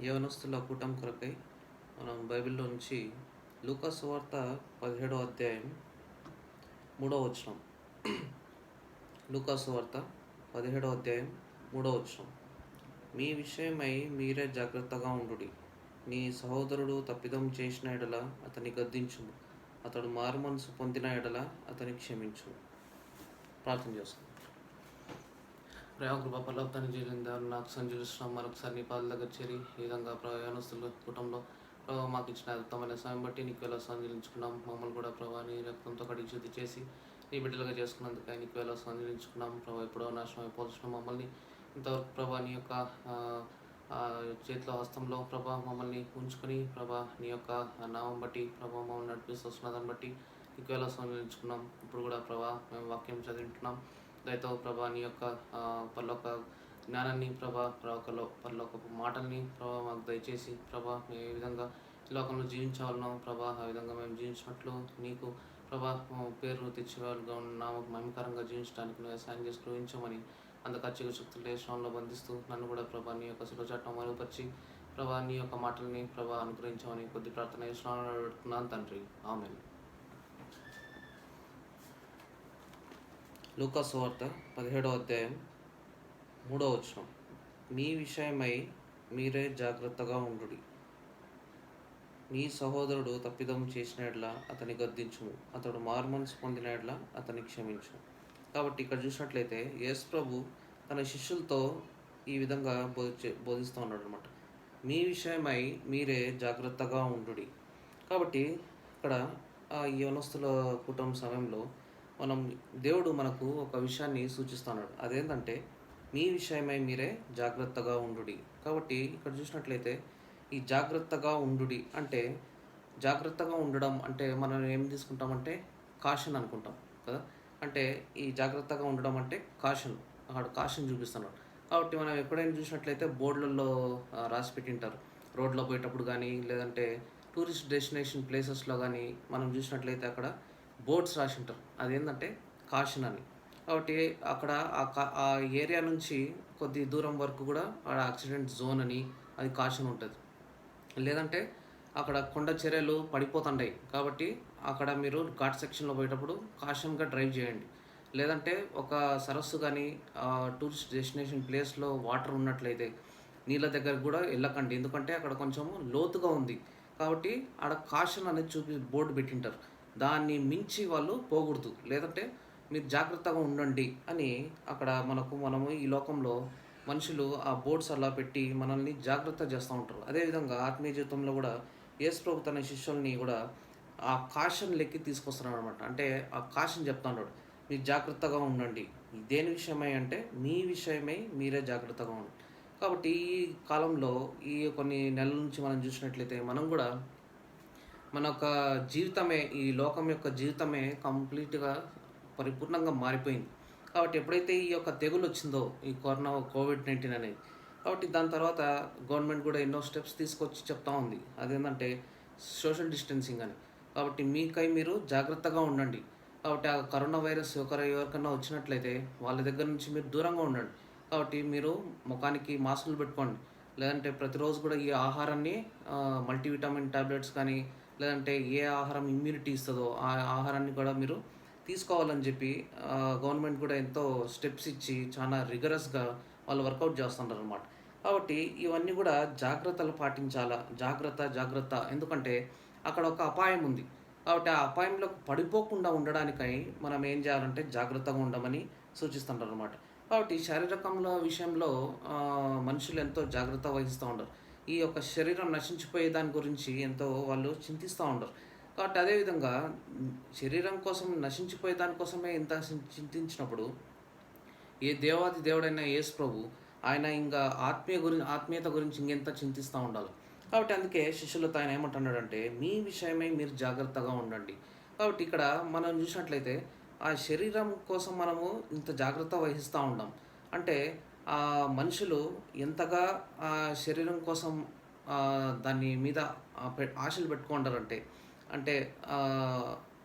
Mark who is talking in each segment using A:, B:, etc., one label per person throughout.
A: యవనస్తుల కూటమి కొరకై మనం బైబిల్లో నుంచి లూకా సువార్త 17వ అధ్యాయం 3వ వచనం. లూకా సువార్త 17వ అధ్యాయం 3వ వచనం. మీ విషయమై మీరే జాగ్రత్తగా ఉండుడి. నీ సహోదరుడు తప్పిదం చేసిన ఎడల అతని గద్దించుము. అతడు మారుమనసు పొందిన ఎడల అతని క్షమించు. ప్రార్థన చేస్తాం. ప్రేమ కృప పర్లోకాన్ని చేరిందా నాకు సంచరిస్తున్నాం. మరొకసారి నీ పాదాల దగ్గర చేరి ఈ విధంగా ప్రయాణస్తుల కుటుంబంలో ప్రభావ మాకు ఇచ్చిన ఉత్తమైన సమయం బట్టి నీకు ఎలా సంచరించుకున్నాం. మమ్మల్ని కూడా ప్రభావ నీ రక్తంతో కడిగి శుద్ధి చేసి నీ బిడ్డలుగా చేసుకున్నందుకు నీకు ఎలా సంచరించుకున్నాం. ప్రభావ ఎప్పుడో నాశనం అయిపోతున్నాం. మమ్మల్ని ఇంతవరకు ప్రభా నీ యొక్క చేతిలో హస్తంలో ప్రభా మమ్మల్ని ఉంచుకొని ప్రభా నీ యొక్క నామం బట్టి ప్రభా మమ్మల్ని నడిపిస్తూ వస్తున్నదాన్ని బట్టి నీకు ఎలా సంచరించుకున్నాం. ఇప్పుడు కూడా ప్రభా మేము వాక్యం చదువుకుంటున్నాం. దయతో ప్రభా నీ యొక్క పరలోక జ్ఞానాన్ని ప్రభా పరలోకపు మాటల్ని ప్రభా మాకు దయచేసి ప్రభా మేము ఏ విధంగా ఈ లోకంలో జీవించవాలనో ప్రభా ఆ విధంగా మేము జీవించినట్లు నీకు ప్రభా పేరు తెచ్చేవాళ్ళుగా నామకు మహిమకరంగా జీవించడానికి నువ్వు సాయం చేసి గ్రహించమని అంధకార్చిక శక్తులు దేశంలో బంధిస్తూ నన్ను కూడా ప్రభా నీ యొక్క శిరోచట్టం మరుగుపరిచి ప్రభా నీ యొక్క మాటల్ని ప్రభా అనుగ్రహించమని కొద్ది ప్రార్థన చేస్తున్నాను పెడుతున్నాను తండ్రి. ఆమేన్. లూకా సువార్త 17వ అధ్యాయం 3వ వచనం. మీ విషయమై మీరే జాగ్రత్తగా ఉండుడి. నీ సహోదరుడు తప్పిదం చేసిన ఎడల అతని గద్దించుము. అతడు మారుమనసు పొందిన ఎడల అతని క్షమించు. కాబట్టి ఇక్కడ చూసినట్లయితే యేసు ప్రభు తన శిష్యులతో ఈ విధంగా బోధిస్తూ ఉన్నాడు అనమాట. మీ విషయమై మీరే జాగ్రత్తగా ఉండుడి. కాబట్టి ఇక్కడ యవనస్తుల కుటుంబ సమయంలో మనం దేవుడు మనకు ఒక విషయాన్ని సూచిస్తున్నాడు. అదేంటంటే మీ విషయమై మీరే జాగ్రత్తగా ఉండుడి. కాబట్టి ఇక్కడ చూసినట్లయితే ఈ జాగ్రత్తగా ఉండుడి అంటే జాగ్రత్తగా ఉండడం అంటే మనం ఏం తీసుకుంటామంటే కాషన్ అనుకుంటాం కదా. అంటే ఈ జాగ్రత్తగా ఉండడం అంటే కాషన్, అక్కడ కాషన్ చూపిస్తున్నాడు. కాబట్టి మనం ఎప్పుడైనా చూసినట్లయితే బోర్డులలో రాసి పెట్టింటారు. రోడ్లో పోయేటప్పుడు కానీ లేదంటే టూరిస్ట్ డెస్టినేషన్ ప్లేసెస్లో కానీ మనం చూసినట్లయితే అక్కడ బోర్డ్స్ రాసి ఉంటారు. అదేంటంటే కాషన్ అని. కాబట్టి అక్కడ ఆ ఏరియా నుంచి కొద్ది దూరం వరకు కూడా అక్కడ యాక్సిడెంట్ జోన్ అని అది కాషన్ ఉంటుంది. లేదంటే అక్కడ కొండ చర్యలు పడిపోతుంటాయి కాబట్టి అక్కడ మీరు ఘాట్ సెక్షన్లో పోయేటప్పుడు కాషన్గా డ్రైవ్ చేయండి. లేదంటే ఒక సరస్సు కానీ టూరిస్ట్ డెస్టినేషన్ ప్లేస్లో వాటర్ ఉన్నట్లయితే నీళ్ళ దగ్గర కూడా వెళ్ళకండి. ఎందుకంటే అక్కడ కొంచెము లోతుగా ఉంది కాబట్టి ఆడ కాషన్ అనేది బోర్డు పెట్టింటారు. దాన్ని మించి వాళ్ళు పోకూడదు. లేదంటే మీరు జాగ్రత్తగా ఉండండి అని అక్కడ మనము ఈ లోకంలో మనుషులు ఆ బోర్డ్స్ అలా పెట్టి మనల్ని జాగ్రత్త చేస్తూ ఉంటారు. అదేవిధంగా ఆత్మీయ జీవితంలో కూడా యేసు ప్రభు తన శిష్యుల్ని కూడా ఆ కాషన్ లెక్కి తీసుకొస్తున్నాడు అనమాట. అంటే ఆ కాషన్ చెప్తున్నాడు, మీరు జాగ్రత్తగా ఉండండి. దేని విషయమై అంటే మీ విషయమై మీరే జాగ్రత్తగా ఉండండి. కాబట్టి ఈ కాలంలో ఈ కొన్ని నెలల నుంచి మనం చూసినట్లయితే మనం కూడా మన యొక్క జీవితమే, ఈ లోకం యొక్క జీవితమే కంప్లీట్గా పరిపూర్ణంగా మారిపోయింది. కాబట్టి ఎప్పుడైతే ఈ యొక్క తెగులు వచ్చిందో ఈ కోవిడ్-19 అనేది, కాబట్టి దాని తర్వాత గవర్నమెంట్ కూడా ఎన్నో స్టెప్స్ తీసుకొచ్చి చెప్తా ఉంది. అదేంటంటే సోషల్ డిస్టెన్సింగ్ అని. కాబట్టి మీకై మీరు జాగ్రత్తగా ఉండండి. కాబట్టి ఆ కరోనా వైరస్ ఎవరికన్నా వచ్చినట్లయితే వాళ్ళ దగ్గర నుంచి మీరు దూరంగా ఉండండి. కాబట్టి మీరు ముఖానికి మాస్కులు పెట్టుకోండి. లేదంటే ప్రతిరోజు కూడా ఈ ఆహారాన్ని మల్టీవిటమిన్ టాబ్లెట్స్ కానీ లేదంటే ఏ ఆహారం ఇమ్యూనిటీ ఇస్తుందో ఆ ఆహారాన్ని కూడా మీరు తీసుకోవాలని చెప్పి గవర్నమెంట్ కూడా ఎంతో స్టెప్స్ ఇచ్చి చాలా రిగరస్గా వాళ్ళు వర్కౌట్ చేస్తుంటారు అనమాట. కాబట్టి ఇవన్నీ కూడా జాగ్రత్తలు పాటించాలా. జాగ్రత్త ఎందుకంటే అక్కడ ఒక అపాయం ఉంది. కాబట్టి ఆ అపాయంలో పడిపోకుండా ఉండడానికై మనం ఏం చేయాలంటే జాగ్రత్తగా ఉండమని సూచిస్తుంటారు అనమాట. కాబట్టి శారీరకంలో విషయంలో మనుషులు ఎంతో జాగ్రత్త వహిస్తూ ఉంటారు. ఈ యొక్క శరీరం నశించిపోయే దాని గురించి ఎంతో వాళ్ళు చింతిస్తూ ఉంటారు. కాబట్టి అదేవిధంగా శరీరం కోసం నశించిపోయే దానికోసమే ఇంత చింతించినప్పుడు ఏ దేవాది దేవుడైన యేసు ప్రభు ఆయన ఇంకా ఆత్మీయత గురించి ఇంకెంత చింతిస్తూ ఉండాలి. కాబట్టి అందుకే శిష్యులతో ఆయన ఏమంటున్నాడంటే మీ విషయమై మీరు జాగ్రత్తగా ఉండండి. కాబట్టి ఇక్కడ మనం చూసినట్లయితే ఆ శరీరం కోసం మనము ఇంత జాగ్రత్త వహిస్తూ ఉంటాం. అంటే మనుషులు ఎంతగా ఆ శరీరం కోసం దాని మీద ఆశలు పెట్టుకుంటారంటే అంటే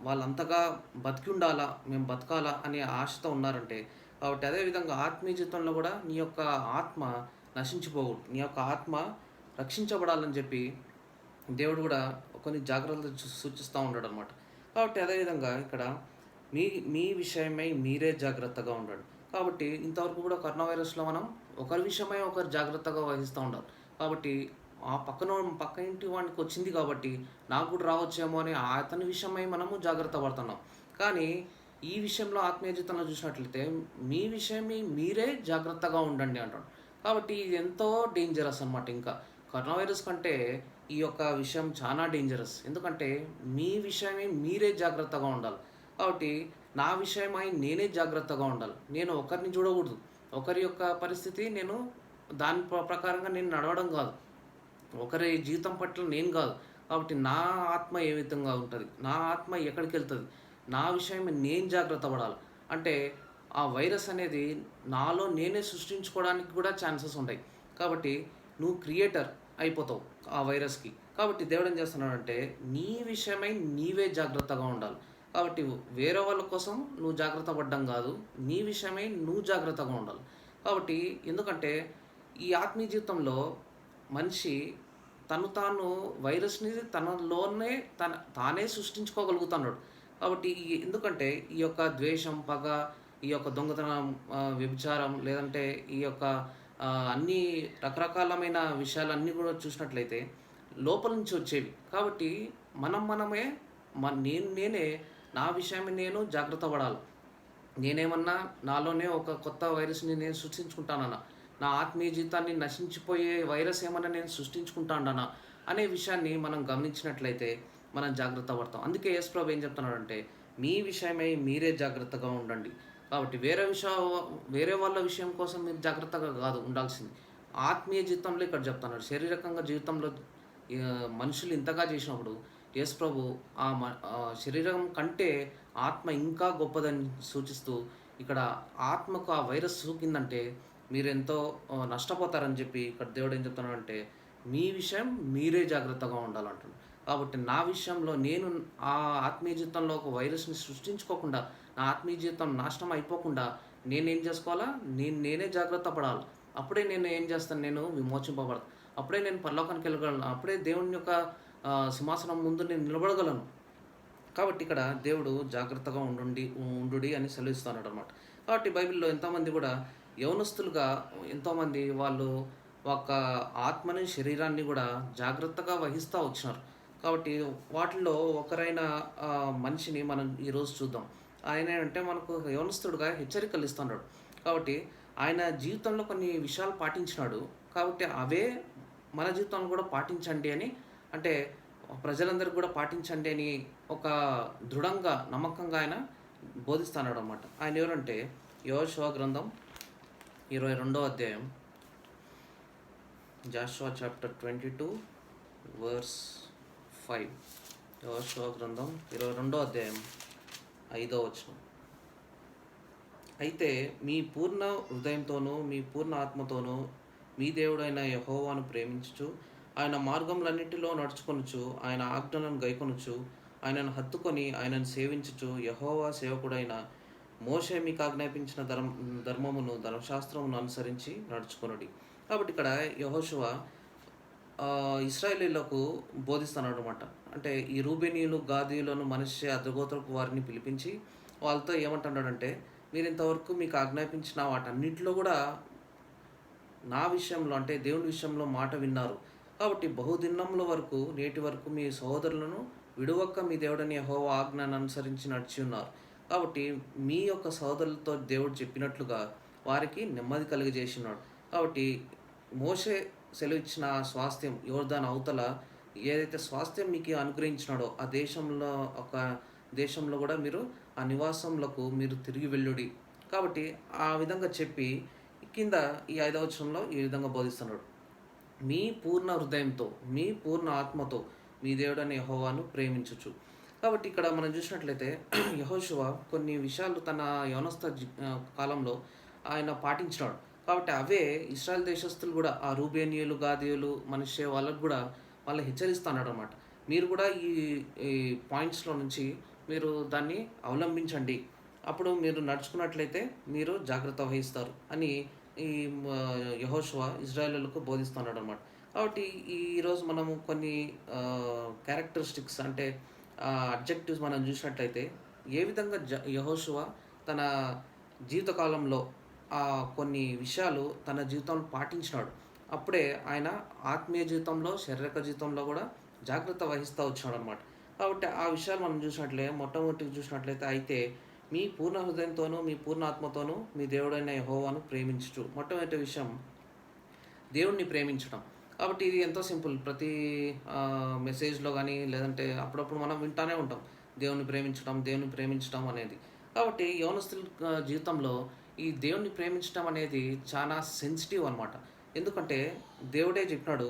A: వాళ్ళంతగా బతికి ఉండాలా, మేము బతకాలా అనే ఆశతో ఉన్నారంటే. కాబట్టి అదేవిధంగా ఆత్మీయ జీవితంలో కూడా నీ యొక్క ఆత్మ నశించిపోకూడదు. నీ యొక్క ఆత్మ రక్షించబడాలని చెప్పి దేవుడు కూడా కొన్ని జాగ్రత్తలు సూచిస్తూ ఉంటాడు అనమాట. కాబట్టి అదేవిధంగా ఇక్కడ మీ మీ విషయమై మీరే జాగ్రత్తగా ఉండండి. కాబట్టి ఇంతవరకు కూడా కరోనా వైరస్లో మనం ఒకరి విషయమై ఒకరు జాగ్రత్తగా వహిస్తూ ఉండాలి. కాబట్టి ఆ పక్క ఇంటి వానికి వచ్చింది కాబట్టి నాకు కూడా రావచ్చేమో అని అతని విషయమై మనము జాగ్రత్త పడుతున్నాం. కానీ ఈ విషయంలో ఆత్మీయ జీవితంలో చూసినట్లయితే మీ విషయమై మీరే జాగ్రత్తగా ఉండండి అంటాడు. కాబట్టి ఇది ఎంతో డేంజరస్ అనమాట. ఇంకా కరోనా వైరస్ కంటే ఈ యొక్క విషయం చాలా డేంజరస్. ఎందుకంటే మీ విషయమై మీరే జాగ్రత్తగా ఉండాలి. కాబట్టి నా విషయమై నేనే జాగ్రత్తగా ఉండాలి. నేను ఒకరిని చూడకూడదు. ఒకరి యొక్క పరిస్థితి నేను దాని ప్రకారంగా నేను నడవడం కాదు. ఒకరి జీవితం పట్ల నేను కాదు. కాబట్టి నా ఆత్మ ఏ విధంగా ఉంటుంది, నా ఆత్మ ఎక్కడికి వెళ్తుంది, నా విషయం నేను జాగ్రత్త పడాలి. అంటే ఆ వైరస్ అనేది నాలో నేనే సృష్టించుకోవడానికి కూడా ఛాన్సెస్ ఉంటాయి. కాబట్టి నువ్వు క్రియేటర్ అయిపోతావు ఆ వైరస్కి. కాబట్టి దేవుడు ఏం చేస్తున్నాడంటే నీ విషయమై నీవే జాగ్రత్తగా ఉండాలి. కాబట్టి వేరే వాళ్ళ కోసం నువ్వు జాగ్రత్త పడ్డం కాదు, నీ విషయమై నువ్వు జాగ్రత్తగా ఉండాలి. కాబట్టి ఎందుకంటే ఈ ఆత్మీయ జీవితంలో మనిషి తాను వైరస్ని తనలోనే తానే సృష్టించుకోగలుగుతున్నాడు. కాబట్టి ఎందుకంటే ఈ యొక్క ద్వేషం, పగ, ఈ యొక్క దొంగతనం, వ్యభిచారం, లేదంటే ఈ యొక్క అన్ని రకరకాలమైన విషయాలన్నీ కూడా చూసినట్లయితే లోపల నుంచి వచ్చేవి. కాబట్టి మనమే నేనే నా విషయమే నేను జాగ్రత్త పడాలి. నేనేమన్నా నాలోనే ఒక కొత్త వైరస్ని నేను సృష్టించుకుంటానన్నా, నా ఆత్మీయ జీవితాన్ని నశించిపోయే వైరస్ ఏమన్నా నేను సృష్టించుకుంటానన్నా అనే విషయాన్ని మనం గమనించినట్లయితే మనం జాగ్రత్త పడతాం. అందుకే యేసు ప్రభు ఏం చెప్తున్నాడంటే మీ విషయమై మీరే జాగ్రత్తగా ఉండండి. కాబట్టి వేరే వాళ్ళ విషయం కోసం మీరు జాగ్రత్తగా కాదు ఉండాల్సింది. ఆత్మీయ జీవితంలో ఇక్కడ చెప్తున్నాడు. శారీరకంగా జీవితంలో మనుషులు ఇంతగా చేసినప్పుడు యేసు ప్రభు శరీరం కంటే ఆత్మ ఇంకా గొప్పదని సూచిస్తూ ఇక్కడ ఆత్మకు ఆ వైరస్ సోకిందంటే మీరెంతో నష్టపోతారని చెప్పి ఇక్కడ దేవుడు ఏం చెప్తున్నాడంటే మీ విషయం మీరే జాగ్రత్తగా ఉండాలంటున్నాడు. కాబట్టి నా విషయంలో నేను ఆ ఆత్మీయ జీవితంలో ఒక వైరస్ని సృష్టించుకోకుండా, నా ఆత్మీయ జీవితం నాశనం అయిపోకుండా నేనేం చేసుకోవాలా, నేనే జాగ్రత్త పడాలి. అప్పుడే నేను ఏం చేస్తాను, నేను విమోచింపబడతాను. అప్పుడే నేను పరలోకానికి వెళ్ళగలను. అప్పుడే దేవుని యొక్క సింహాసనం ముందు నేను నిలబడగలను. కాబట్టి ఇక్కడ దేవుడు జాగ్రత్తగా ఉండుడి అని సెలవిస్తున్నాడు అనమాట. కాబట్టి బైబిల్లో ఎంతోమంది కూడా యవనస్తులుగా ఎంతోమంది వాళ్ళు ఒక ఆత్మని, శరీరాన్ని కూడా జాగ్రత్తగా వహిస్తూ వచ్చినారు. కాబట్టి వాటిల్లో ఒకరైన మనిషిని మనం ఈరోజు చూద్దాం. ఆయన అంటే మనకు యవనస్తుడుగా హెచ్చరికలు ఇస్తున్నాడు. కాబట్టి ఆయన జీవితంలో కొన్ని విషయాలు పాటించినాడు. కాబట్టి అవే మన జీవితంలో కూడా పాటించండి అని, అంటే ప్రజలందరికీ కూడా పాటించండి అని ఒక దృఢంగా, నమ్మకంగా ఆయన బోధిస్తున్నాడు అన్నమాట. ఆయన ఎవరంటే యెహోషువ గ్రంథం 22వ అధ్యాయం, జాషువా చాప్టర్ 22 వర్స్ 5. యెహోషువ గ్రంథం 22వ అధ్యాయం 5వ వచనం. అయితే మీ పూర్ణ హృదయంతోనూ మీ పూర్ణ ఆత్మతోనూ మీ దేవుడైన యెహోవాను ప్రేమించుచు ఆయన మార్గములన్నిటిలో నడుచుకొనుచు ఆయన ఆజ్ఞలను గైకొనుచు ఆయనను హత్తుకొని ఆయనను సేవించుచు యెహోవా సేవకుడైన మోషే మీకు ఆజ్ఞాపించిన ధర్మమును, ధర్మశాస్త్రమును అనుసరించి నడుచుకొనుడి. కాబట్టి ఇక్కడ యెహోషువ ఇశ్రాయేలీయులకు బోధిస్తున్నాడు అనమాట. అంటే ఈ రూబేనీయులు, గాదీయులను, మనష్షే, అర్థగోత్రపు వారిని పిలిపించి వాళ్ళతో ఏమంటున్నాడంటే మీరు ఇంతవరకు మీకు ఆజ్ఞాపించిన వాటన్నిటిలో కూడా నా విషయంలో, అంటే దేవుని విషయంలో మాట విన్నారు. కాబట్టి బహుదినముల వరకు, నేటి వరకు మీ సహోదరులను విడువక్క మీ దేవుడని యెహోవా ఆజ్ఞను అనుసరించి నడిచి ఉన్నారు. కాబట్టి మీ యొక్క సహోదరులతో దేవుడు చెప్పినట్లుగా వారికి నెమ్మది కలిగజేసినాడు. కాబట్టి మోషే సెలవిచ్చిన స్వాస్థ్యం, యోర్దాను అవతల ఏదైతే స్వాస్థ్యం మీకు అనుగ్రహించినాడో ఆ దేశంలో కూడా మీరు ఆ నివాసంలోకి మీరు తిరిగి వెళ్ళుడి. కాబట్టి ఆ విధంగా చెప్పి కింద ఈ 5వ వచనంలో ఈ విధంగా బోధిస్తున్నాడు. మీ పూర్ణ హృదయంతో, మీ పూర్ణ ఆత్మతో మీ దేవుడైన యెహోవాను ప్రేమించుచు. కాబట్టి ఇక్కడ మనం చూసినట్లయితే యెహోషువ కొన్ని విషయాలు తన యవనస్థ కాలంలో ఆయన పాటించినాడు. కాబట్టి అవే ఇశ్రాయేల్ దేశస్తులు కూడా, ఆ రూబేనీయులు, గాదీయులు, మనష్షే వాళ్ళకు కూడా వాళ్ళు హెచ్చరిస్తున్నాడు అనమాట. మీరు కూడా ఈ పాయింట్స్లో నుంచి మీరు దాన్ని అవలంబించండి. అప్పుడు మీరు నడుచుకున్నట్లయితే మీరు జాగ్రత్త వహిస్తారు అని ఈ యెహోషువ ఇశ్రాయేలీయులకు బోధిస్తున్నాడు అనమాట. కాబట్టి ఈరోజు మనము కొన్ని క్యారెక్టరిస్టిక్స్ అంటే అబ్జెక్టివ్స్ మనం చూసినట్లయితే ఏ విధంగా యెహోషువ తన జీవితకాలంలో కొన్ని విషయాలు తన జీవితంలో పాటించినాడు. అప్పుడే ఆయన ఆత్మీయ జీవితంలో, శారీరక జీవితంలో కూడా జాగ్రత్త వహిస్తూ వచ్చాడనమాట. కాబట్టి ఆ విషయాలు మనం మొట్టమొదటిగా చూసినట్లయితే అయితే మీ పూర్ణ హృదయంతోనూ, మీ పూర్ణ ఆత్మతోనూ మీ దేవుడైన యెహోవాను ప్రేమించుచు. మొట్టమొదటి విషయం దేవుడిని ప్రేమించడం. కాబట్టి ఇది ఎంతో సింపుల్. ప్రతి మెసేజ్‌లో గానీ, లేదంటే అప్పుడప్పుడు మనం వింటానే ఉంటాం. దేవుడిని ప్రేమించడం అనేది. కాబట్టి యవ్వనస్తుల జీవితంలో ఈ దేవుడిని ప్రేమించడం అనేది చాలా సెన్సిటివ్ అనమాట. ఎందుకంటే దేవుడే చెప్పినాడు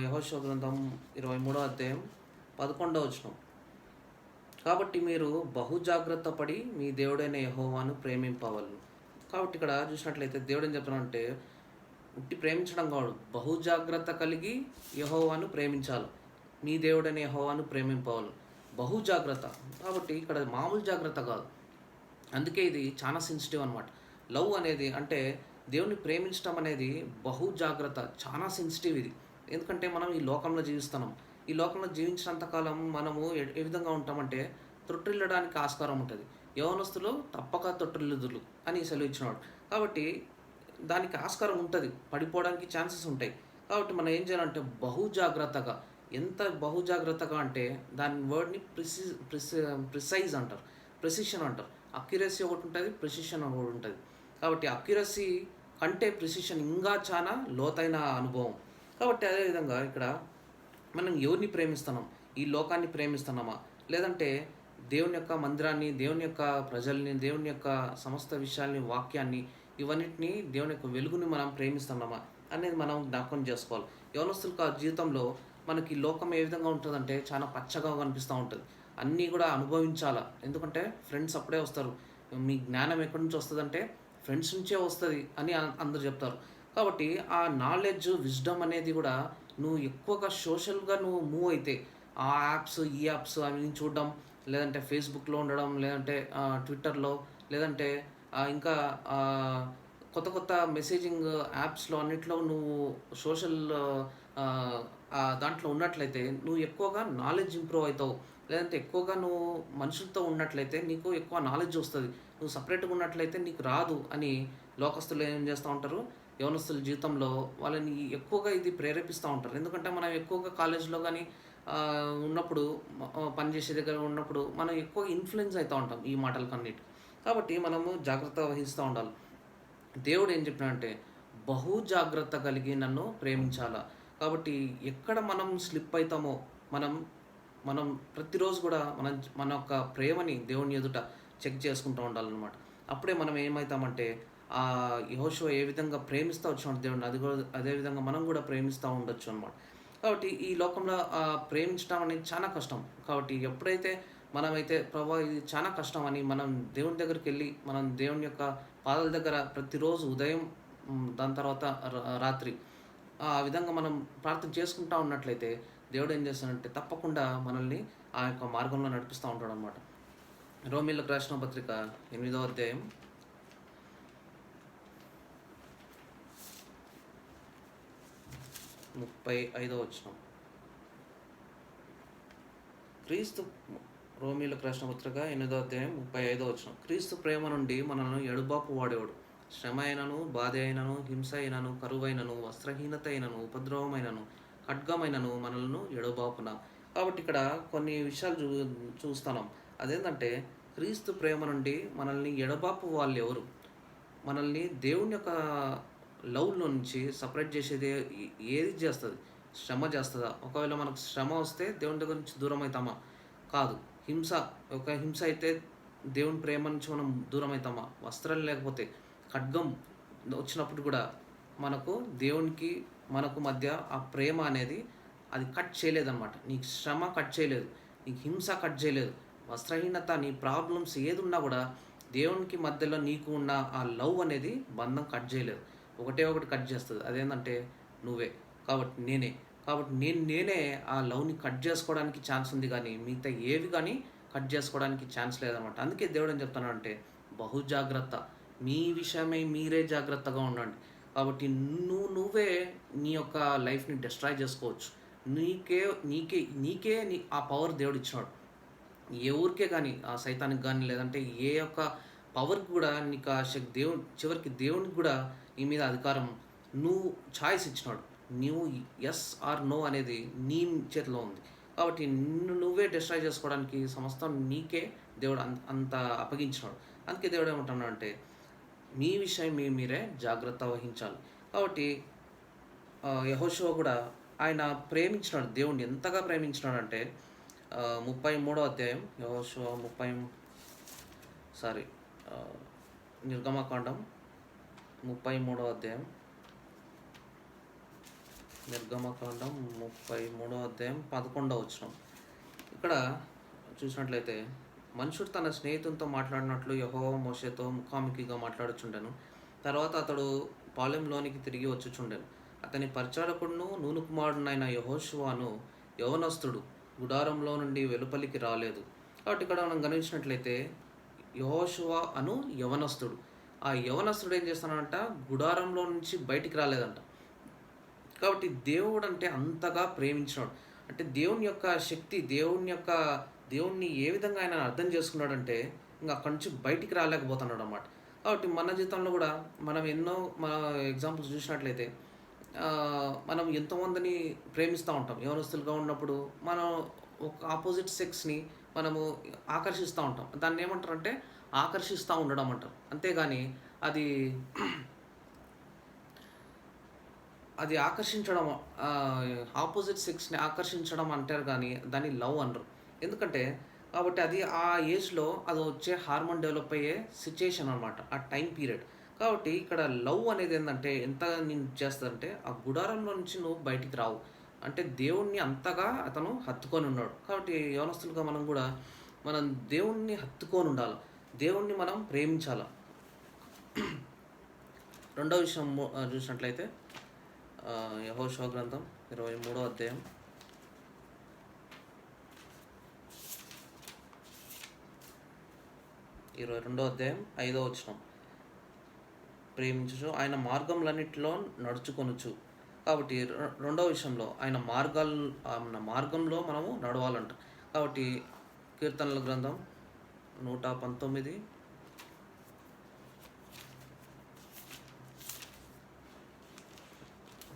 A: యెహోషువ గ్రంథం 23వ అధ్యాయం 11వ వచనం. కాబట్టి మీరు బహు జాగ్రత్త పడి మీ దేవుడైన యెహోవాను ప్రేమింపవలెను. కాబట్టి ఇక్కడ చూసినట్లయితే దేవుడు ఏం చెప్తున్నాడంటే ఉట్టి ప్రేమించడం కాదు, బహు జాగ్రత్త కలిగి యెహోవాను ప్రేమించాలి. మీ దేవుడైన యెహోవాను ప్రేమింపవలెను. బహు జాగ్రత్త. కాబట్టి ఇక్కడ మామూలు జాగ్రత్త కాదు. అందుకే ఇది చాలా సెన్సిటివ్ అనమాట. లవ్ అనేది అంటే దేవుని ప్రేమించడం అనేది బహు జాగ్రత్త, చాలా సెన్సిటివ్ ఇది. ఎందుకంటే మనం ఈ లోకంలో జీవిస్తున్నాం. ఈ లోకంలో జీవించినంత కాలం మనము ఏ విధంగా ఉంటామంటే తొట్టిల్లడానికి ఆస్కారం ఉంటుంది. యవ్వనస్తులు తప్పక తొట్టిల్లుదురు అని సెలవిచ్చినాడు. కాబట్టి దానికి ఆస్కారం ఉంటుంది, పడిపోవడానికి ఛాన్సెస్ ఉంటాయి. కాబట్టి మనం ఏం చేయాలంటే బహు జాగ్రత్తగా, ఎంత బహు జాగ్రత్తగా అంటే దాని వర్డ్ని ప్రిసైజ్ అంటారు, ప్రెసిషన్ అంటారు. అక్యురసీ ఒకటి ఉంటుంది, ప్రెసిషన్ ఒకటి ఉంటుంది. కాబట్టి అక్యురసీ కంటే ప్రెసిషన్ ఇంకా చాలా లోతైన అనుభవం. కాబట్టి అదేవిధంగా ఇక్కడ మనం ఎవరిని ప్రేమిస్తున్నాం? ఈ లోకాన్ని ప్రేమిస్తున్నామా? లేదంటే దేవుని యొక్క మందిరాన్ని, దేవుని యొక్క ప్రజల్ని, దేవుని యొక్క సమస్త విషయాల్ని, వాక్యాన్ని, ఇవన్నిటిని, దేవుని యొక్క వెలుగుని మనం ప్రేమిస్తున్నామా అనేది మనం జ్ఞాపకం చేసుకోవాలి. యవనస్తుల జీవితంలో మనకి లోకం ఏ విధంగా ఉంటుందంటే చాలా పచ్చగా కనిపిస్తూ ఉంటుంది. అన్నీ కూడా అనుభవించాలా. ఎందుకంటే ఫ్రెండ్స్ అప్పుడే వస్తారు. మీ జ్ఞానం ఎక్కడి నుంచి వస్తుందంటే ఫ్రెండ్స్ నుంచే వస్తుంది అని అందరూ చెప్తారు. కాబట్టి ఆ నాలెడ్జ్, విజ్డమ్ అనేది కూడా నువ్వు ఎక్కువగా సోషల్‌గా నువ్వు మూవ్ అయితే ఆ యాప్స్, ఈ యాప్స్ అవి చూడడం, లేదంటే ఫేస్‌బుక్‌లో ఉండడం, లేదంటే ట్విట్టర్‌లో, లేదంటే ఇంకా కొత్త కొత్త మెసేజింగ్ యాప్స్‌లో అన్నిట్లో నువ్వు సోషల్ దాంట్లో ఉన్నట్లయితే నువ్వు ఎక్కువగా నాలెడ్జ్ ఇంప్రూవ్ అవుతావు. లేదంటే ఎక్కువగా నువ్వు మనుషులతో ఉన్నట్లయితే నీకు ఎక్కువ నాలెడ్జ్ వస్తది. నువ్వు సెపరేట్‌గా ఉన్నట్లయితే నీకు రాదు అని లోకస్తులు ఏం చేస్తా ఉంటారు, యవనస్తుల జీవితంలో వాళ్ళని ఎక్కువగా ఇది ప్రేరేపిస్తూ ఉంటారు. ఎందుకంటే మనం ఎక్కువగా కాలేజ్‌లో గానీ ఉన్నప్పుడు పనిచేసే దగ్గర ఉన్నప్పుడు మనం ఎక్కువ ఇన్‌ఫ్లూయెన్స్ అయితా ఉంటాం ఈ మాటలకన్నిటికి. కాబట్టి మనము జాగ్రత్త వహిస్తూ ఉండాలి. దేవుడు ఏం చెప్పినాడంటే బహు జాగ్రత్త కలిగి నన్ను ప్రేమించాలా. కాబట్టి ఎక్కడ మనం స్లిప్ అయితామో మనం మనం ప్రతిరోజు కూడా మన యొక్క ప్రేమని దేవుని ఎదుట చెక్ చేసుకుంటూ ఉండాలన్నమాట. అప్పుడే మనం ఏమైతామంటే యెహోషువ ఏ విధంగా ప్రేమిస్తూ వచ్చినాడు దేవుడిని, అది కూడా అదే విధంగా మనం కూడా ప్రేమిస్తూ ఉండొచ్చు అనమాట. కాబట్టి ఈ లోకంలో ప్రేమించడం అనేది చాలా కష్టం. కాబట్టి ఎప్పుడైతే మనమైతే ప్రభా ఇది చాలా కష్టం అని మనం దేవుని దగ్గరికెళ్ళి, మనం దేవుని యొక్క పాదాల దగ్గర ప్రతిరోజు ఉదయం, దాని తర్వాత రాత్రి ఆ విధంగా మనం ప్రార్థన చేసుకుంటా ఉన్నట్లయితే దేవుడు ఏం చేస్తాడంటే తప్పకుండా మనల్ని ఆ యొక్క మార్గంలో నడిపిస్తూ ఉంటాడనమాట. రోమీయులకు రాసిన పత్రిక 8వ అధ్యాయం 35వ వచనం. రోమీయులకు రాసిన పత్రిక 8వ అధ్యాయం 35వ వచనం. క్రీస్తు ప్రేమ నుండి మనల్ని ఎడబాపు వాడేవాడు. శ్రమ అయినను, బాధ అయినను, హింస అయినను, కరువైనను, వస్త్రహీనత అయినను, ఉపద్రవమైనను, ఖడ్గమైనను మనలను ఎడబాపున. కాబట్టి ఇక్కడ కొన్ని విషయాలు చూస్తున్నాం. అదేంటంటే క్రీస్తు ప్రేమ నుండి మనల్ని ఎడబాపు వాళ్ళు ఎవరు? మనల్ని దేవుని యొక్క లవ్‌లో నుంచి సపరేట్ చేసేది ఏది చేస్తది? శ్రమ చేస్తదా? ఒకవేళ మనకు శ్రమ వస్తే దేవుని దగ్గర నుంచి దూరం అవుతామా? కాదు. హింస అయితే దేవుని ప్రేమ నుంచి మనం దూరం అవుతామా? వస్త్రాలు లేకపోతే, ఖడ్గం వచ్చినప్పుడు కూడా మనకు దేవునికి మనకు మధ్య ఆ ప్రేమ అనేది అది కట్ చేయలేదనమాట. నీకు శ్రమ కట్ చేయలేదు, నీకు హింస కట్ చేయలేదు, వస్త్రహీనత, నీ ప్రాబ్లమ్స్ ఏదున్నా కూడా దేవునికి మధ్యలో నీకు ఉన్న ఆ లవ్ అనేది బంధం కట్ చేయలేదు. ఒకటే ఒకటి కట్ చేస్తుంది, అదేంటంటే నువ్వే. కాబట్టి నేనే ఆ లవ్‌ని కట్ చేసుకోవడానికి ఛాన్స్ ఉంది కానీ మిగతా ఏవి కానీ కట్ చేసుకోవడానికి ఛాన్స్ లేదనమాట. అందుకే దేవుడు ఏం చెప్తున్నాడంటే బహు జాగ్రత్త, మీ విషయమై మీరే జాగ్రత్తగా ఉండండి. కాబట్టి నువ్వే నీ యొక్క లైఫ్‌ని డిస్ట్రాయ్ చేసుకోవచ్చు. నీకే నీకే నీకే ఆ పవర్ దేవుడు ఇచ్చినాడు. ఏ ఊరికే గాని, ఆ సైతానికి గాని, లేదంటే ఏ యొక్క పవర్‌కి గూడా నీకు ఆ దేవుడు చివరికి దేవునికి గూడా నీ మీద అధికారం నువ్వు చాయిస్ ఇచ్చినాడు. నువ్వు యెస్ ఆర్ నో అనేది నీ చేతిలో ఉంది. కాబట్టి నిన్ను నువ్వే డిస్ట్రాయ్ చేసుకోవడానికి సమస్తం నీకే దేవుడు అంత అప్పగించినాడు. అందుకే దేవుడు ఏమంటున్నాడంటే, మీ విషయం మీరే జాగ్రత్త వహించాలి. కాబట్టి యెహోషువ గూడా ఆయన ప్రేమించినాడు. దేవుడిని ఎంతగా ప్రేమించినాడంటే 33వ అధ్యాయం యెహోషువ సారీ నిర్గమకాండం 33వ అధ్యాయం నిర్గమకాండం 33వ అధ్యాయం 11వ వచనం. ఇక్కడ చూసినట్లయితే, మనుషుడు తన స్నేహితునితో మాట్లాడినట్లు యెహోవా మోషేతో ముఖాముఖిగా మాట్లాడుచుండెను. తర్వాత అతడు పాలెంలోనికి తిరిగి వచ్చుచుండెను. అతని పరిచారకుడును నూను కుమారుడునైన యెహోషువను యవనస్తుడు గుడారంలో నుండి వెలుపలికి రాలేదు. కాబట్టి ఇక్కడ మనం గమనించినట్లయితే యెహోషువ అను యవనస్తుడు. ఆ యవనస్తుడు ఏం చేస్తానంట, గుడారంలో నుంచి బయటికి రాలేదంట. కాబట్టి దేవుడు అంటే అంతగా ప్రేమించినాడు. అంటే దేవుని యొక్క శక్తి, దేవుణ్ణి ఏ విధంగా ఆయన అర్థం చేసుకున్నాడంటే ఇంక అక్కడి నుంచి బయటికి రాలేకపోతున్నాడు అన్నమాట. కాబట్టి మన జీవితంలో కూడా మనం మన ఎగ్జాంపుల్స్ చూసినట్లయితే మనం ఎంతోమందిని ప్రేమిస్తూ ఉంటాం. యవనస్తులుగా ఉన్నప్పుడు మనం ఒక ఆపోజిట్ సెక్స్‌ని మనము ఆకర్షిస్తూ ఉంటాం. దాన్ని ఏమంటారంటే ఆకర్షిస్తూ ఉండడం అంటారు. అంతేగాని అది అది ఆకర్షించడం, ఆపోజిట్ సెక్స్‌ని ఆకర్షించడం అంటారు కానీ దాన్ని లవ్ అనరు. ఎందుకంటే కాబట్టి అది ఆ ఏజ్‌లో అది వచ్చే హార్మోన్ డెవలప్ అయ్యే సిట్యుయేషన్ అనమాట. ఆ టైం పీరియడ్. కాబట్టి ఇక్కడ లవ్ అనేది ఏందంటే ఎంత నిన్ను చేస్తదంటే ఆ గుడారంలో నుంచి నువ్వు బయటికి రావు. అంటే దేవుడిని అంతగా అతను హత్తుకొని ఉన్నాడు. కాబట్టి యవనస్తులుగా మనం కూడా మనం దేవుడిని హత్తుకొని ఉండాల. దేవుడిని మనం ప్రేమించాల. రెండో విషయం చూసినట్లయితే యెహోషువ గ్రంథం 23వ అధ్యాయం 22వ అధ్యాయం 5వ వచనం. ప్రేమించుచు ఆయన మార్గములన్నిటిలో నడుచుకొనుచు. కాబట్టి రెండవ విషయంలో ఆయన మార్గంలో మనము నడవాలంట. కాబట్టి కీర్తనల గ్రంథం 119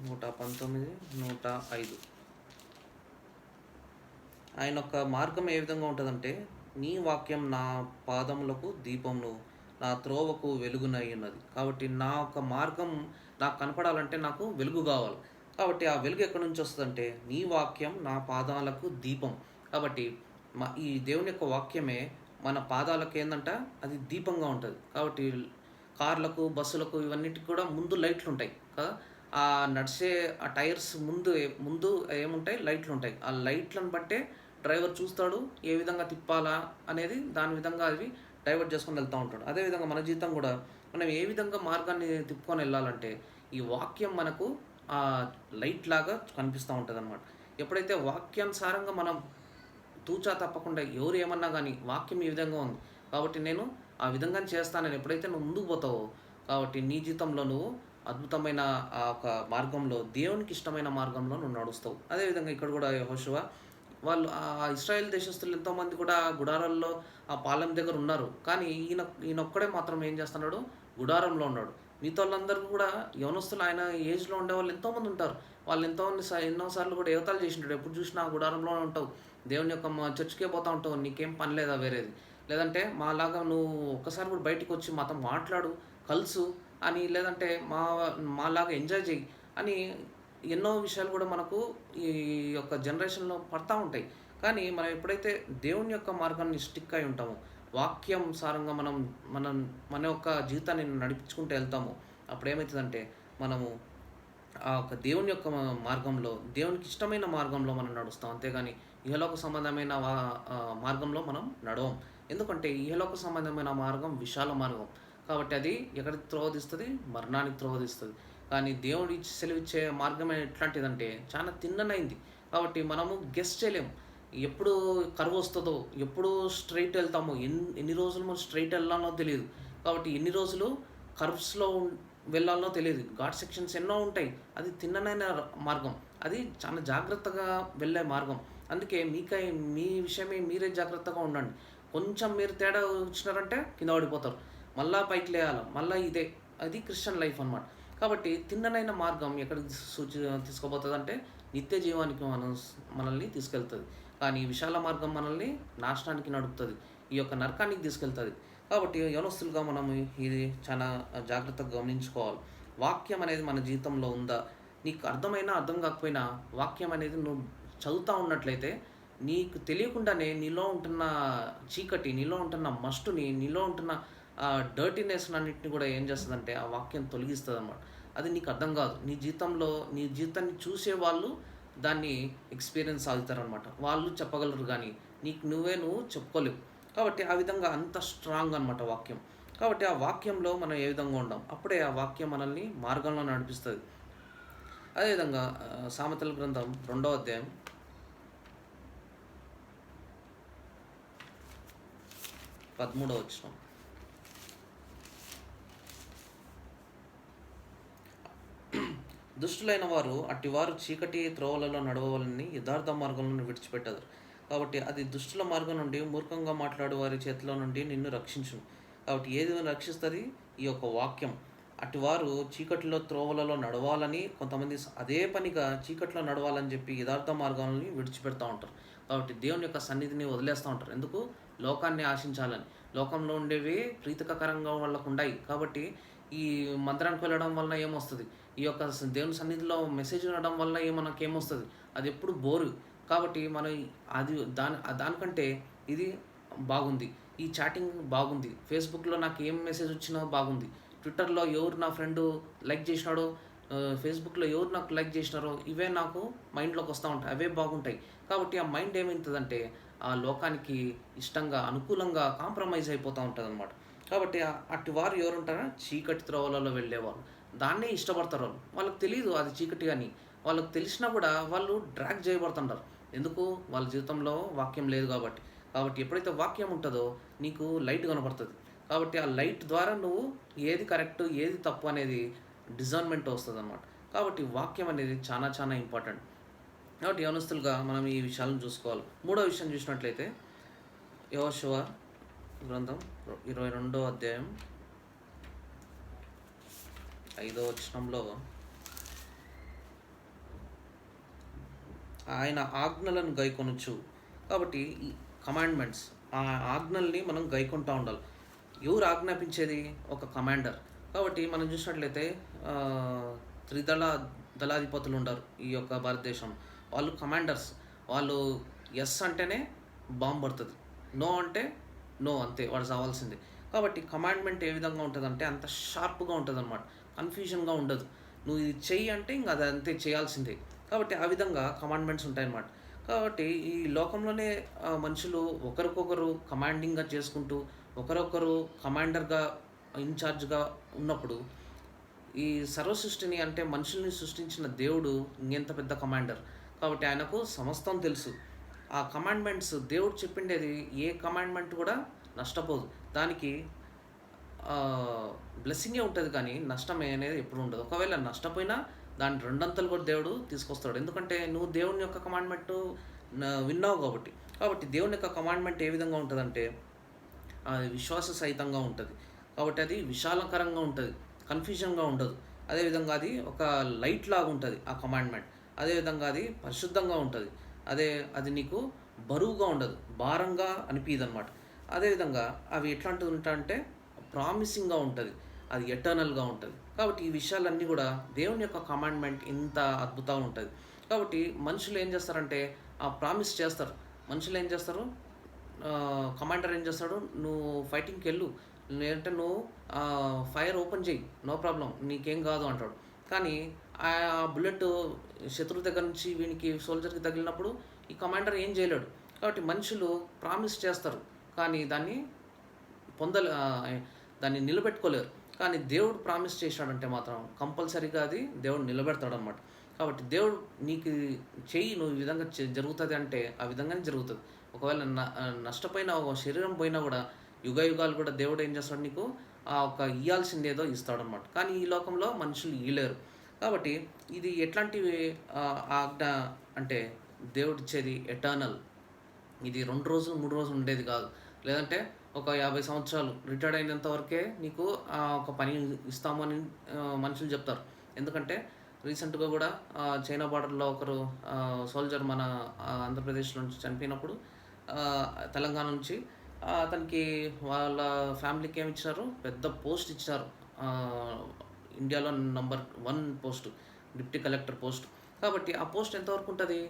A: 105. ఆయన యొక్క మార్గం ఏ విధంగా ఉంటుందంటే, నీ వాక్యం నా పాదములకు దీపమును, నా త్రోవకు వెలుగునై ఉన్నది. కాబట్టి నా యొక్క మార్గం నాకు కనపడాలంటే నాకు వెలుగు కావాలి. కాబట్టి ఆ వెలుగు ఎక్కడి నుంచి వస్తుందంటే, నీ వాక్యం నా పాదాలకు దీపం. కాబట్టి ఈ దేవుని యొక్క వాక్యమే మన పాదాలకు ఏందంట, అది దీపంగా ఉంటుంది. కాబట్టి కార్లకు, బస్సులకు ఇవన్నిటికి కూడా ముందు లైట్లు ఉంటాయి కదా. ఆ నడిచే ఆ టైర్స్ ముందు ఏముంటాయి, లైట్లు ఉంటాయి. ఆ లైట్లను బట్టే డ్రైవర్ చూస్తాడు ఏ విధంగా తిప్పాలా అనేది, దాని విధంగా అవి డైవర్ట్ చేసుకొని వెళ్తూ ఉంటాడు. అదేవిధంగా మన జీవితం కూడా మనం ఏ విధంగా మార్గాన్ని తిప్పుకొని వెళ్ళాలంటే ఈ వాక్యం మనకు లైట్ లాగా కనిపిస్తూ ఉంటుంది అనమాట. ఎప్పుడైతే వాక్యానుసారంగా మనం తూచా తప్పకుండా ఎవరు ఏమన్నా కానీ వాక్యం ఈ విధంగా ఉంది కాబట్టి నేను ఆ విధంగా చేస్తానని ఎప్పుడైతే నువ్వు ముందుకు పోతావో, కాబట్టి నీ జీవితంలో నువ్వు అద్భుతమైన ఆ ఒక మార్గంలో, దేవునికి ఇష్టమైన మార్గంలో నువ్వు నడుస్తావు. అదేవిధంగా ఇక్కడ కూడా యెహోషువ వాళ్ళు ఆ ఇశ్రాయేల్ దేశస్తులు ఎంతోమంది కూడా గుడారాల్లో ఆ పాలెం దగ్గర ఉన్నారు. కానీ ఈయనొక్కడే మాత్రం ఏం చేస్తున్నాడు, గుడారంలో ఉన్నాడు. మిగతా వాళ్ళందరూ కూడా యవనస్తులు, ఆయన ఏజ్లో ఉండే వాళ్ళు ఎంతోమంది ఉంటారు. వాళ్ళు ఎన్నోసార్లు కూడా ఏవతాలు చేసింటాడు. ఎప్పుడు చూసినా గుడారంలోనే ఉంటావు, దేవుని యొక్క చర్చికే పోతూ ఉంటావు, నీకేం పని లేదా వేరేది. లేదంటే మాలాగా నువ్వు ఒక్కసారి కూడా బయటికి వచ్చి మాతో మాట్లాడు, కలుసు అని, లేదంటే మాలాగా ఎంజాయ్ చేయి అని ఎన్నో విషయాలు కూడా మనకు ఈ యొక్క జనరేషన్లో పడతా ఉంటాయి. కానీ మనం ఎప్పుడైతే దేవుని యొక్క మార్గాన్ని స్టిక్ అయి ఉంటామో, వాక్యం సారంగా మనం మనం మన యొక్క జీవితాన్ని నడిపించుకుంటూ వెళ్తామో, అప్పుడు ఏమవుతుందంటే మనము ఆ యొక్క దేవుని యొక్క మార్గంలో, దేవునికి ఇష్టమైన మార్గంలో మనం నడుస్తాం. అంతేగాని ఇహలోక సంబంధమైన మార్గంలో మనం నడవం. ఎందుకంటే ఇహలోక సంబంధమైన మార్గం విశాల మార్గం. కాబట్టి అది ఎక్కడికి త్రోవదీస్తుంది, మరణానికి త్రోవదీస్తుంది. కానీ దేవుడు సెలవిచ్చే మార్గం ఎట్లాంటిదంటే చాలా తిన్ననైంది. కాబట్టి మనము గెస్ చేయలేము ఎప్పుడు కరువు వస్తుందో, ఎప్పుడు స్ట్రైట్ వెళ్తామో, ఎన్ని రోజులు మనం స్ట్రైట్ వెళ్ళాలో తెలియదు. కాబట్టి ఎన్ని రోజులు కర్వ్స్లో వెళ్ళాలనో తెలియదు. ఘాట్ సెక్షన్స్ ఎన్నో ఉంటాయి. అది తిన్ననైన మార్గం. అది చాలా జాగ్రత్తగా వెళ్ళే మార్గం. అందుకే మీ విషయమై మీరే జాగ్రత్తగా ఉండండి. కొంచెం మీరు తేడా వచ్చినారంటే కింద పడిపోతారు. మళ్ళా పైకి లేయాల. మళ్ళా ఇదే. అది క్రిస్టియన్ లైఫ్ అనమాట. కాబట్టి తిన్ననైన మార్గం ఎక్కడికి తీసుకుపోతదంటే నిత్య జీవానికి మనల్ని తీసుకెళ్తది. కానీ విశాల మార్గం మనల్ని నాశనానికి నడుపుతది. ఈ యొక్క నరకానికి తీసుకెళ్తది. కాబట్టి యవనస్తులుగా మనం ఇది చాలా జాగ్రత్తగా గమనించుకోవాలి. వాక్యం అనేది మన జీవితంలో ఉందా? నీకు అర్థమైనా, అర్థం కాకపోయినా వాక్యం అనేది నువ్వు చదువుతా ఉన్నట్లయితే నీకు తెలియకుండానే నీలో ఉంటున్న చీకటి, నీలో ఉంటున్న మస్టుని, నీలో ఉంటున్న డర్టీనెస్ అన్నిటిని కూడా ఏం చేస్తదంటే ఆ వాక్యం తొలగిస్తదనమాట. అది నీకు అర్థం కాదు. నీ జీవితాన్ని చూసేవాళ్ళు దాన్ని ఎక్స్‌పీరియన్స్ అవుతారనమాట. వాళ్ళు చెప్పగలరు గానీ నువ్వు చెప్పుకోలేవు. కాబట్టి ఆ విధంగా అంత స్ట్రాంగ్ అనమాట వాక్యం. కాబట్టి ఆ వాక్యంలో మనం ఏ విధంగా ఉండం. అప్పుడే ఆ వాక్యం మనల్ని మార్గంలో నడిపిస్తది. అదేవిధంగా సామెతల గ్రంథం 2వ అధ్యాయం 13వ వచనం. దుష్టులైన వారు అట్టివారు చీకటి త్రోవలలో నడవవలెనని యథార్థ మార్గములను విడిచిపెట్టెదరు. కాబట్టి అది దుష్టుల మార్గం నుండి, మూర్ఖంగా మాట్లాడు వారి చేతిలో నుండి నిన్ను రక్షించును. కాబట్టి ఏది రక్షిస్తుంది? ఈ యొక్క వాక్యం. అటివారు చీకటిలో త్రోవలలో నడవాలని కొంతమంది అదే పనిగా చీకట్లో నడవాలని చెప్పి యథార్థ మార్గాలని విడిచిపెడతా ఉంటారు. కాబట్టి దేవుని యొక్క సన్నిధిని వదిలేస్తూ ఉంటారు. ఎందుకు? లోకాన్ని ఆశించాలని. లోకంలో ఉండేవి ప్రీతికరంగా వాళ్ళకు ఉన్నాయి. కాబట్టి ఈ మందిరానికి వెళ్ళడం వలన ఏమొస్తుంది? ఈ యొక్క దేవుని సన్నిధిలో మెసేజ్ వినడం వల్ల మనకేమొస్తుంది? అది ఎప్పుడు బోరు. కాబట్టి మనం అది దానికంటే ఇది బాగుంది. ఈ చాటింగ్ బాగుంది. ఫేస్‌బుక్‌లో నాకు ఏం మెసేజ్ వచ్చినా బాగుంది. ట్విట్టర్‌లో ఎవరు నా ఫ్రెండు లైక్ చేసినాడో, ఫేస్‌బుక్‌లో ఎవరు నాకు లైక్ చేసినారో ఇవే నాకు మైండ్‌లోకి వస్తూ ఉంటాయి. అవే బాగుంటాయి. కాబట్టి ఆ మైండ్ ఏమైతుందంటే ఆ లోకానికి ఇష్టంగా, అనుకూలంగా కాంప్రమైజ్ అయిపోతూ ఉంటదనమాట. కాబట్టి అట్టి వారు ఎవరుంటారో చీకటి త్రోవలలో వెళ్ళేవాళ్ళు. దాన్నే ఇష్టపడతారు వాళ్ళు. వాళ్ళకి తెలీదు అది చీకటి అని. వాళ్ళకి తెలిసినా కూడా వాళ్ళు డ్రాగ్ చేయబడుతుంటారు. ఎందుకు? వాళ్ళ జీవితంలో వాక్యం లేదు కాబట్టి. కాబట్టి ఎప్పుడైతే వాక్యం ఉంటదో నీకు లైట్ కనపడుతది. కాబట్టి ఆ లైట్ ద్వారా నువ్వు ఏది కరెక్ట్, ఏది తప్పు అనేది డిజర్న్‌మెంట్ వస్తదనమాట. కాబట్టి వాక్యం అనేది చాలా చాలా ఇంపార్టెంట్. కాబట్టి యవనస్తులుగా మనం ఈ విషయాలను చూసుకోవాలి. మూడో విషయం చూసినట్లయితే యెహోషువ గ్రంథం 22వ అధ్యాయం 5వ వచనంలో ఆయన ఆజ్ఞలను గైకొనుచు. కాబట్టి ఈ కమాండ్‌మెంట్స్, ఆ ఆజ్ఞల్ని మనం గైకుంటా ఉండాలి. ఎవరు ఆజ్ఞాపించేది? ఒక కమాండర్. కాబట్టి మనం చూసినట్లయితే త్రిదళ దళాధిపతులు ఉండరు ఈ యొక్క భారతదేశం. వాళ్ళు కమాండర్స్. వాళ్ళు యెస్ అంటేనే బాంబ్ పడుతది. నో అంటే నో అంతే. వాడు చావాల్సిందే. కాబట్టి కమాండ్‌మెంట్ ఏ విధంగా ఉంటదంటే అంత షార్ప్‌గా ఉంటదనమాట. కన్‌ఫ్యూజన్‌గా ఉండదు. నువ్వు ఇది చెయ్యి అంటే ఇంక అది అంతే చేయాల్సిందే. కాబట్టి ఆ విధంగా కమాండ్‌మెంట్స్ ఉంటాయన్నమాట. కాబట్టి ఈ లోకంలోనే మనుషులు ఒకరికొకరు కమాండింగ్‌గా చేసుకుంటూ, ఒకరొకరు కమాండర్‌గా, ఇన్‌చార్జ్‌గా ఉన్నప్పుడు ఈ సర్వ సృష్టిని అంటే మనుషుల్ని సృష్టించిన దేవుడు ఇంకెంత పెద్ద కమాండర్. కాబట్టి ఆయనకు సమస్తం తెలుసు. ఆ కమాండ్‌మెంట్స్ దేవుడు చెప్పిండేది ఏ కమాండ్‌మెంట్ కూడా నష్టపోదు. దానికి బ్లెస్సింగే ఉంటది కానీ నష్టం అనేది ఎప్పుడు ఉండదు. ఒకవేళ నష్టపోయినా దాన్ని రెండంతలు కూడా దేవుడు తీసుకొస్తాడు. ఎందుకంటే నువ్వు దేవుని యొక్క కమాండ్‌మెంట్ విన్నావు కాబట్టి. కాబట్టి దేవుని యొక్క కమాండ్‌మెంట్ ఏ విధంగా ఉంటదంటే అది విశ్వాస సహితంగా ఉంటది. కాబట్టి అది విశాలకరంగా ఉంటది. కన్‌ఫ్యూజన్‌గా ఉండదు. అదేవిధంగా అది ఒక లైట్ లాగా ఉంటది ఆ కమాండ్‌మెంట్. అదేవిధంగా అది పరిశుద్ధంగా ఉంటది. అది నీకు బరువుగా ఉండదు. భారంగా అనిపియదనమాట. అదేవిధంగా అవి ఎట్లాంటిది ఉంటాయంటే ప్రామిసింగ్‌గా ఉంటది. అది ఎటర్నల్‌గా ఉంటది. కాబట్టి ఈ విషయాలన్నీ కూడా దేవుని యొక్క కమాండ్‌మెంట్ ఇంత అద్భుతంగా ఉంటది. కాబట్టి మనుషులు ఏం చేస్తారంటే ప్రామిస్ చేస్తారు. మనుషులు ఏం చేస్తారు? కమాండర్ ఏం చేస్తాడు? "నువ్వు ఫైటింగ్‌కెళ్ళు. లేదంటే నువ్వు ఫైర్ ఓపెన్ చెయ్యి. No problem. నీకేం కాదు" అంటాడు. కానీ ఆ బుల్లెట్ శత్రువు దగ్గర నుంచి వీనికి సోల్జర్‌కి తగిలినప్పుడు ఈ కమాండర్ ఏం చేయలేడు. కాబట్టి మనుషులు ప్రామిస్ చేస్తారు. కానీ ఆహ్, దాన్ని నిలబెట్టుకోలేరు. కానీ దేవుడు ప్రామిస్ చేశాడంటే మాత్రం కంపల్సరీగా అది దేవుడు నిలబెడతాడనమాట. కాబట్టి దేవుడు నీకు చెయ్యి, నువ్వు ఈ విధంగా జరుగుతది అంటే ఆ విధంగానే జరుగుతది. ఒకవేళ నష్టపోయినా, ఒక శరీరం పోయినా కూడా యుగాలు కూడా దేవుడు ఏం చేస్తాడు? నీకు ఆ ఒక ఇయ్యాల్సిందేదో ఇస్తాడనమాట. కానీ ఈ లోకంలో మనుషులు ఇయ్యలేరు. కాబట్టి ఇది ఎట్లాంటివి ఆజ్ఞ అంటే దేవుడిచ్చేది ఎటర్నల్. ఇది 2 రోజులు, 3 రోజులు ఉండేది కాదు. లేదంటే ఒక 50 సంవత్సరాలు రిటైర్డ్ అయినంత వరకే నీకు ఒక పని ఇస్తామని మనుషులు చెప్తారు. ఎందుకంటే రీసెంట్‌గా గూడా చైనా బార్డర్‌లో ఒకరు సోల్జర్ మన ఆంధ్రప్రదేశ్‌లో నుంచి చనిపోయినప్పుడు తెలంగాణ నుంచి అతనికి వాళ్ళ ఫ్యామిలీకి ఏమిచ్చారు, పెద్ద పోస్ట్ ఇచ్చారు. ఆహ్, ఇండియాలో number 1 post deputy collector post. కాబట్టి ఆ పోస్ట్ ఎంతవరకు ఉంటది?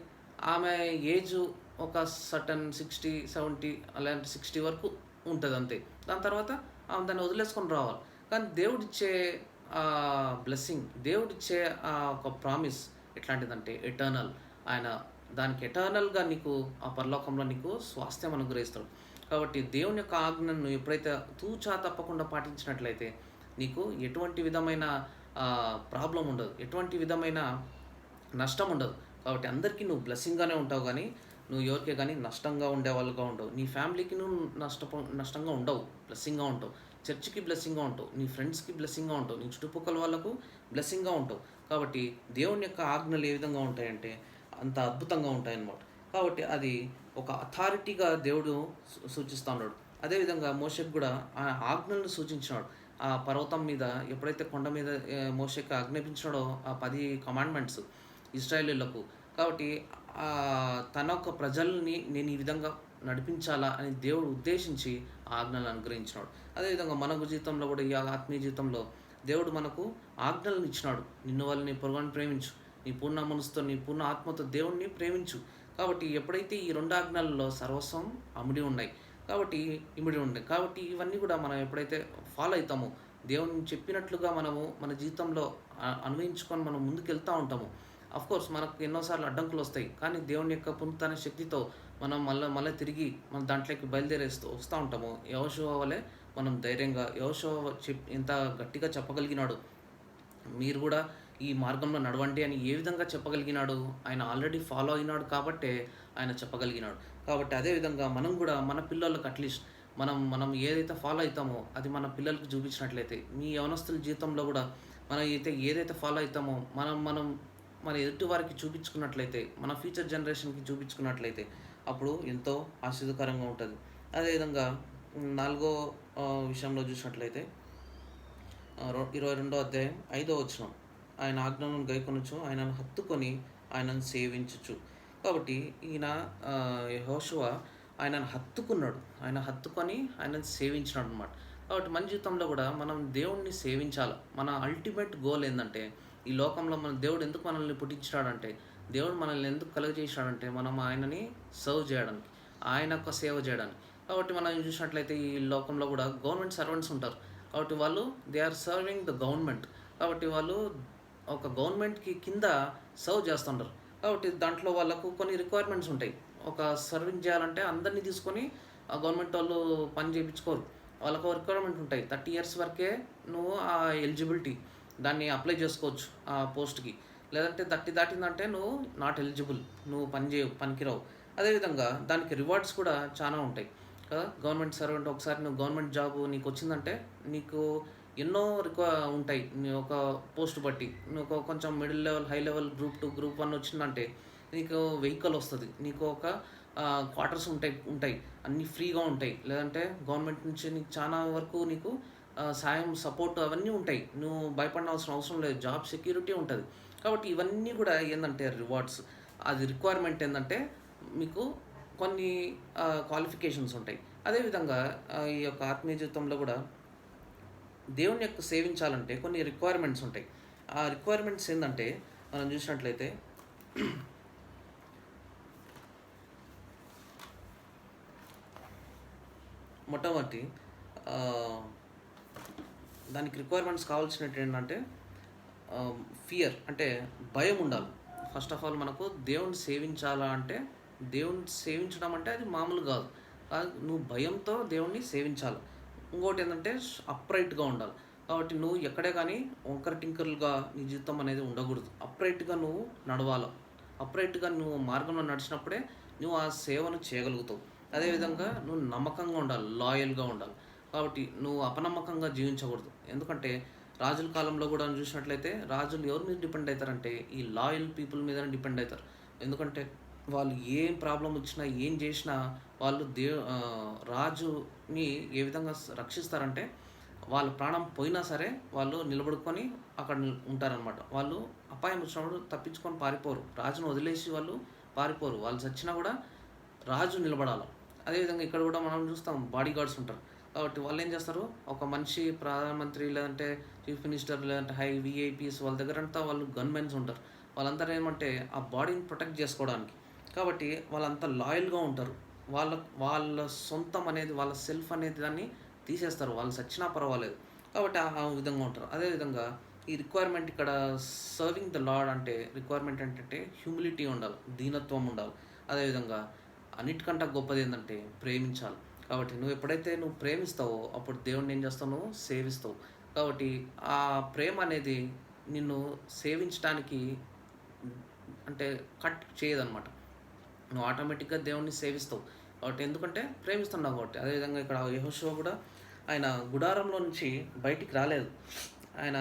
A: ఆమె ఏజు ఒక సర్టెన్ 60, 70 అలాంటి 60 వరకు ఉంటదంతే. దాని తర్వాత ఆమె దాన్ని వదిలేసుకొని రావాలి. కానీ దేవుడిచ్చే బ్లెస్సింగ్, దేవుడిచ్చే ఒక ప్రామిస్ ఎట్లాంటిదంటే ఎటర్నల్. ఆయన దానికి ఎటర్నల్‌గా నీకు ఆ పరలోకంలో నీకు స్వాస్థ్యం అనుగ్రహిస్తాడు. కాబట్టి దేవుని యొక్క ఆజ్ఞను ఎప్పుడైతే తూచా తప్పకుండా పాటించినట్లయితే నీకు ఎటువంటి విధమైన ప్రాబ్లమ్ ఉండదు. ఎటువంటి విధమైన నష్టం ఉండదు. కాబట్టి అందరికీ నువ్వు బ్లెస్సింగ్‌గానే ఉంటావు గానీ, నువ్వు ఎవరికీ గానీ నష్టంగా ఉండేవాళ్ళుగా ఉండవు. నీ ఫ్యామిలీకి నువ్వు నష్టంగా ఉండవు. బ్లెస్సింగ్‌గా ఉంటావు. చర్చ్‌కి బ్లెస్సింగ్‌గా ఉంటావు. నీ ఫ్రెండ్స్‌కి బ్లెస్సింగ్‌గా ఉంటావు. నీ చుట్టుపక్కల వాళ్ళకు బ్లెస్సింగ్‌గా ఉంటావు. కాబట్టి దేవుని యొక్క ఆజ్ఞలు ఏ విధంగా ఉంటాయంటే అంత అద్భుతంగా ఉంటాయన్నమాట. కాబట్టి అది ఒక అథారిటీగా దేవుడు సూచిస్తా ఉన్నాడు. అదేవిధంగా మోషేకి గూడా ఆ ఆజ్ఞలను సూచించినాడు. ఆ పర్వతం మీద ఎప్పుడైతే కొండ మీద మోషేకి ఆజ్ఞాపించినాడో ఆ 10 కమాండ్‌మెంట్స్ ఇశ్రాయేలీయులకు. కాబట్టి తన యొక్క ప్రజల్ని నేను ఈ విధంగా నడిపించాలా అని దేవుడు ఉద్దేశించి ఆ ఆజ్ఞలను అనుగ్రహించినాడు. అదేవిధంగా మన జీవితంలో కూడా ఈ ఆత్మీయ జీవితంలో దేవుడు మనకు ఆజ్ఞలను ఇచ్చినాడు. నిన్ను వాళ్ళు నీ పొరుగువానిని ప్రేమించు. నీ పూర్ణ మనసుతో, నీ పూర్ణ ఆత్మతో దేవుడిని ప్రేమించు. కాబట్టి ఎప్పుడైతే ఈ 2 ఆజ్ఞలలో సర్వస్వం ఇమిడి ఉన్నాయి. కాబట్టి ఇవన్నీ కూడా మనం ఎప్పుడైతే ఫాలో అయితామో, దేవుని చెప్పినట్లుగా మనము మన జీవితంలో అన్వయించుకొని మనం ముందుకెళ్తా ఉంటాము. ఆఫ్‌కోర్స్ మనకు ఎన్నో సార్లు అడ్డంకులు వస్తాయి. కానీ దేవుని యొక్క పునరుత్థాన శక్తితో మనం మళ్ళీ తిరిగి మన దాంట్లోకి వస్తా ఉంటాము. యెహోషువ వలె మనం ధైర్యంగా యెహోషువ ఎంత గట్టిగా చెప్పగలిగినాడు. మీరు కూడా ఈ మార్గంలో నడవండి అని ఏ విధంగా చెప్పగలిగినాడు? ఆయన ఆల్రెడీ ఫాలో అయినాడు కాబట్టే ఆయన చెప్పగలిగినాడు. కాబట్టి అదే విధంగా మనం కూడా మన పిల్లలకు అట్‌లీస్ట్ మనం ఏదైతే ఫాలో అయితామో అది మన పిల్లలకి చూపించినట్లయితే, మీ యవనస్తుల జీవితంలో కూడా మనం ఏదైతే ఫాలో అయితామో మనం మన ఎదుటి వారికి చూపించుకున్నట్లయితే, మన ఫ్యూచర్ జనరేషన్‌కి చూపించుకున్నట్లయితే అప్పుడు ఎంతో ఆశీర్వాదకరంగా ఉంటది. అదేవిధంగా నాలుగో విషయంలో చూసినట్లయితే 22 అధ్యాయం 5వ వచనం. ఆయన ఆజ్ఞలను గైకొనుచు ఆయనను హత్తుకొని ఆయనను సేవించుచు. కాబట్టి ఈయన యెహోషువ ఆయనను హత్తుకున్నాడు. ఆయన హత్తుకొని ఆయనను సేవించినాడనమాట. కాబట్టి మన జీవితంలో కూడా మనం దేవుడిని సేవించాలి. మన అల్టిమేట్ గోల్ ఏందంటే, ఈ లోకంలో మన దేవుడు ఎందుకు మనల్ని పుట్టించాడంటే, దేవుడు మనల్ని ఎందుకు కలుగజేశాడంటే మనం ఆయనని సర్వ్ చేయడానికి, ఆయన యొక్క సేవ చేయడానికి. కాబట్టి మనం చూసినట్లయితే ఈ లోకంలో కూడా గవర్నమెంట్ సర్వెంట్స్ ఉంటారు. కాబట్టి వాళ్ళు they are serving the government. కాబట్టి వాళ్ళు ఒక గవర్నమెంట్‌కి కింద సర్వ్ చేస్తుంటారు. కాబట్టి దాంట్లో వాళ్ళకు కొన్ని రిక్వైర్మెంట్స్ ఉంటాయి. ఒక సర్వింగ్ చేయాలంటే అందరిని తీసుకొని గవర్నమెంట్ వాళ్ళు పని చేపించుకోరు. వాళ్ళకు రిక్వైర్మెంట్ ఉంటాయి. 30 ఇయర్స్ వరకే నువ్వు ఎలిజిబిలిటీ దాన్ని అప్లై చేసుకోవచ్చు ఆ పోస్ట్‌కి. లేదంటే 30 దాటిందంటే నువ్వు నాట్ ఎలిజిబుల్. నువ్వు పనికిరావు. అదేవిధంగా దానికి రివార్డ్స్ కూడా చాలా ఉంటాయి కదా! గవర్నమెంట్ సర్వెంట్ ఒకసారి నువ్వు గవర్నమెంట్ జాబ్ నీకొచ్చిందంటే నీకు ఎన్నో ఉంటాయి. నీ ఒక పోస్ట్ బట్టి. నువ్వు కొంచెం middle level, high level, group 2, group 1 వచ్చిందంటే నీకు వెహికల్ వస్తది. నీకు ఒక క్వార్టర్స్ ఉంటాయి. అన్నీ ఫ్రీగా ఉంటాయి. లేదంటే గవర్నమెంట్ నుంచి నీకు చాలా వరకు నీకు సాయం, సపోర్ట్ అవన్నీ ఉంటాయి. నువ్వు భయపడాల్సిన అవసరం లేదు. జాబ్ సెక్యూరిటీ ఉంటది. కాబట్టి ఇవన్నీ కూడా ఏందంటే రివార్డ్స్. అది రిక్వైర్మెంట్ ఏందంటే మీకు కొన్ని క్వాలిఫికేషన్స్ ఉంటాయి. అదేవిధంగా ఈ యొక్క ఆత్మీయ జీవితంలో కూడా దేవుని యొక్క సేవించాలంటే కొన్ని రిక్వైర్మెంట్స్ ఉంటాయి. ఆ రిక్వైర్మెంట్స్ ఏందంటే మనం చూసినట్లయితే మొట్టమొదటి దానికి రిక్వైర్మెంట్స్ కావాల్సినట్టు ఏంటంటే ఫియర్ అంటే భయం ఉండాలి. ఫస్ట్ ఆఫ్ ఆల్ మనకు దేవుని సేవించాలా అంటే, దేవుని సేవించడం అంటే అది మామూలు కాదు. నువ్వు భయంతో దేవుణ్ణి సేవించాలి. ఇంకోటి ఏంటంటే అప్రైట్‌గా ఉండాలి. కాబట్టి నువ్వు ఎక్కడే కానీ వంకర టింకర్లుగా నీ జీవితం అనేది ఉండకూడదు. అప్రైట్‌గా నువ్వు నడవాలి. అప్రైట్‌గా నువ్వు మార్గంలో నడిచినప్పుడే నువ్వు ఆ సేవను చేయగలుగుతావు. అదేవిధంగా నువ్వు నమ్మకంగా ఉండాలి. లాయల్‌గా ఉండాలి. కాబట్టి నువ్వు అపనమ్మకంగా జీవించకూడదు. ఎందుకంటే రాజుల కాలంలో కూడా చూసినట్లయితే రాజులు ఎవరి మీద డిపెండ్ అవుతారంటే ఈ లాయల్ పీపుల్ మీదనే డిపెండ్ అవుతారు. ఎందుకంటే వాళ్ళు ఏం ప్రాబ్లం వచ్చినా ఏం చేసినా వాళ్ళు రాజుని ఏ విధంగా రక్షిస్తారంటే వాళ్ళ ప్రాణం పోయినా సరే వాళ్ళు నిలబడుకొని అక్కడ ఉంటారనమాట. వాళ్ళు అపాయం వచ్చినప్పుడు తప్పించుకొని పారిపోరు. రాజును వదిలేసి వాళ్ళు పారిపోరు. వాళ్ళు చచ్చినా కూడా రాజు నిలబడాలి. అదేవిధంగా ఇక్కడ కూడా మనం చూస్తాం బాడీ గార్డ్స్ ఉంటారు. కాబట్టి వాళ్ళు ఏం చేస్తారు, ఒక మనిషి ప్రధానమంత్రి లేదంటే చీఫ్ మినిస్టర్ లేదంటే హై విఐపీస్ వాళ్ళ దగ్గర అంతా వాళ్ళు గన్మెన్స్ ఉంటారు. వాళ్ళందరూ ఏమంటే ఆ బాడీని ప్రొటెక్ట్ చేసుకోవడానికి. కాబట్టి వాళ్ళంతా లాయల్గా ఉంటారు. వాళ్ళ వాళ్ళ సొంతం అనేది వాళ్ళ సెల్ఫ్ అనేది దాన్ని తీసేస్తారు. వాళ్ళు చచ్చినా పర్వాలేదు. కాబట్టి ఆ విధంగా ఉంటారు. అదేవిధంగా ఈ రిక్వైర్మెంట్ ఇక్కడ సర్వింగ్ ద లార్డ్ అంటే రిక్వైర్మెంట్ ఏంటంటే హ్యూమిలిటీ ఉండాలి, దీనత్వం ఉండాలి. అదేవిధంగా అన్నిటికంటే గొప్పది ఏంటంటే ప్రేమించాలి. కాబట్టి నువ్వు ఎప్పుడైతే నువ్వు ప్రేమిస్తావో అప్పుడు దేవుడిని ఏం చేస్తావు, నువ్వు సేవిస్తావు. కాబట్టి ఆ ప్రేమ అనేది నిన్ను సేవించడానికి అంటే కట్ చేయదనమాట. నువ్వు ఆటోమేటిక్గా దేవుణ్ణి సేవిస్తావు. కాబట్టి ఎందుకంటే ప్రేమిస్తున్నావు కాబట్టి. అదేవిధంగా ఇక్కడ యెహోషువ కూడా ఆయన గుడారంలో నుంచి బయటికి రాలేదు. ఆయన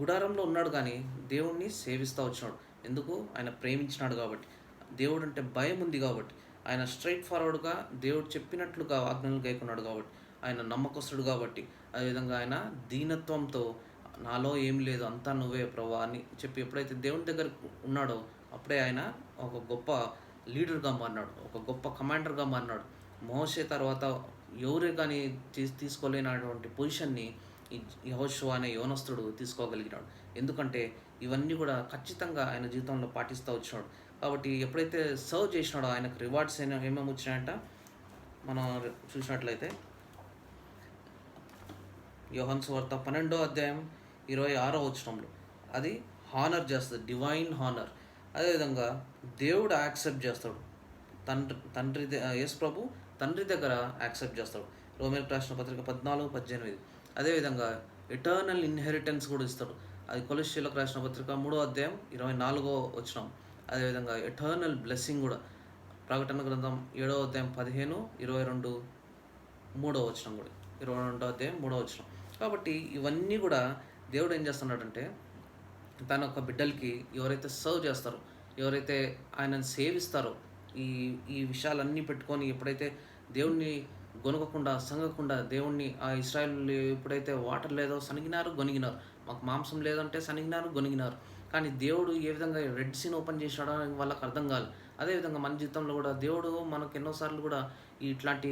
A: గుడారంలో ఉన్నాడు కానీ దేవుణ్ణి సేవిస్తూ వచ్చినాడు. ఎందుకు? ఆయన ప్రేమించినాడు కాబట్టి. దేవుడు అంటే భయం ఉంది కాబట్టి. ఆయన స్ట్రైట్ ఫార్వర్డ్గా దేవుడు చెప్పినట్లుగా ఆజ్ఞలు గైకున్నాడు కాబట్టి. ఆయన నమ్మకస్తుడు కాబట్టి. అదేవిధంగా ఆయన దీనత్వంతో నాలో ఏం లేదు అంతా నువ్వే ప్రభా అని చెప్పి ఎప్పుడైతే దేవుని దగ్గర ఉన్నాడో అప్పుడే ఆయన ఒక గొప్ప లీడర్గా మారినాడు, ఒక గొప్ప కమాండర్గా మారినాడు. మోషే తర్వాత ఎవరే కానీ తీసుకోలేనటువంటి పొజిషన్ని ఈ యెహోషువ అనే యవనస్తుడు తీసుకోగలిగినాడు. ఎందుకంటే ఇవన్నీ కూడా ఖచ్చితంగా ఆయన జీవితంలో పాటిస్తూ వచ్చినాడు. కాబట్టి ఎప్పుడైతే సర్వ్ చేసినాడో ఆయనకు రివార్డ్స్ ఏమేమి వచ్చినాయంట మనం చూసినట్లయితే యోహాను సువార్త 12వ అధ్యాయం 26వ వచనంలో అది హానర్ చేస్తుంది, డివైన్ హానర్. అదేవిధంగా దేవుడు యాక్సెప్ట్ చేస్తాడు. తండ్రి యేసు ప్రభు తండ్రి దగ్గర యాక్సెప్ట్ చేస్తాడు. రోమేలకు రాసిన పత్రిక 14:18. అదేవిధంగా ఎటర్నల్ ఇన్హెరిటెన్స్ కూడా ఇస్తాడు. అది కొలస్సీయులకు రాసిన పత్రిక 3వ అధ్యాయం 24వ వచనం. అదేవిధంగా ఎటర్నల్ బ్లెస్సింగ్ కూడా ప్రకటన గ్రంథం 7వ అధ్యాయం 15, 22, 3వ వచనం కూడా 22వ అధ్యాయం 3వ వచనం. కాబట్టి ఇవన్నీ కూడా దేవుడు ఏం చేస్తున్నాడంటే తన యొక్క బిడ్డలకి ఎవరైతే సర్వ్ చేస్తారో, ఎవరైతే ఆయనను సేవిస్తారో, ఈ ఈ విషయాలన్నీ పెట్టుకొని ఎప్పుడైతే దేవుణ్ణి గొనగకుండా సంగకుండా దేవుణ్ణి ఆ ఇశ్రాయేలు ఎప్పుడైతే వాటర్ లేదో సనిగినారు గొనిగినారు, మాకు మాంసం లేదంటే సనిగినారు గొనిగినారు. కానీ దేవుడు ఏ విధంగా రెడ్ సీన్ ఓపెన్ చేశాడో వాళ్ళకి అర్థం కాదు. అదేవిధంగా మన జీవితంలో కూడా దేవుడు మనకు ఎన్నోసార్లు కూడా ఇట్లాంటి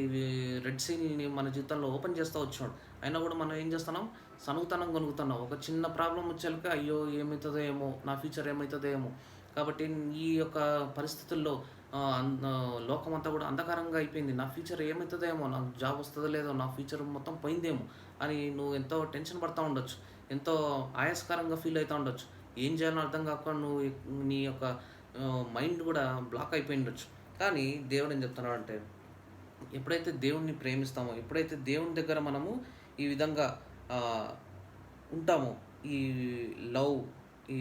A: రెడ్ సీన్ని మన జీవితంలో ఓపెన్ చేస్తూ వచ్చినాడు. అయినా కూడా మనం ఏం చేస్తున్నాం, సనుగుతనం కొనుగుతున్నాం. ఒక చిన్న ప్రాబ్లం వచ్చాక అయ్యో ఏమవుతుందో ఏమో, నా ఫ్యూచర్ ఏమవుతుందో ఏమో. కాబట్టి ఈ యొక్క పరిస్థితుల్లో లోకం అంతా కూడా అంధకారంగా అయిపోయింది. నా ఫ్యూచర్ ఏమవుతుందో ఏమో, నాకు జాబ్ వస్తుందో లేదో, నా ఫ్యూచర్ మొత్తం పోయిందేమో అని నువ్వు ఎంతో టెన్షన్ పడుతూ ఉండొచ్చు, ఎంతో ఆయాస్కరంగా ఫీల్ అవుతూ ఉండొచ్చు. ఏం చేయాలో అర్థం కాకుండా నువ్వు నీ యొక్క మైండ్ కూడా బ్లాక్ అయిపోయి ఉండొచ్చు. కానీ దేవుడు ఏం చెప్తున్నాడు అంటే ఎప్పుడైతే దేవుణ్ణి ప్రేమిస్తామో, ఎప్పుడైతే దేవుని దగ్గర మనము ఈ విధంగా ఉంటామో, ఈ లవ్, ఈ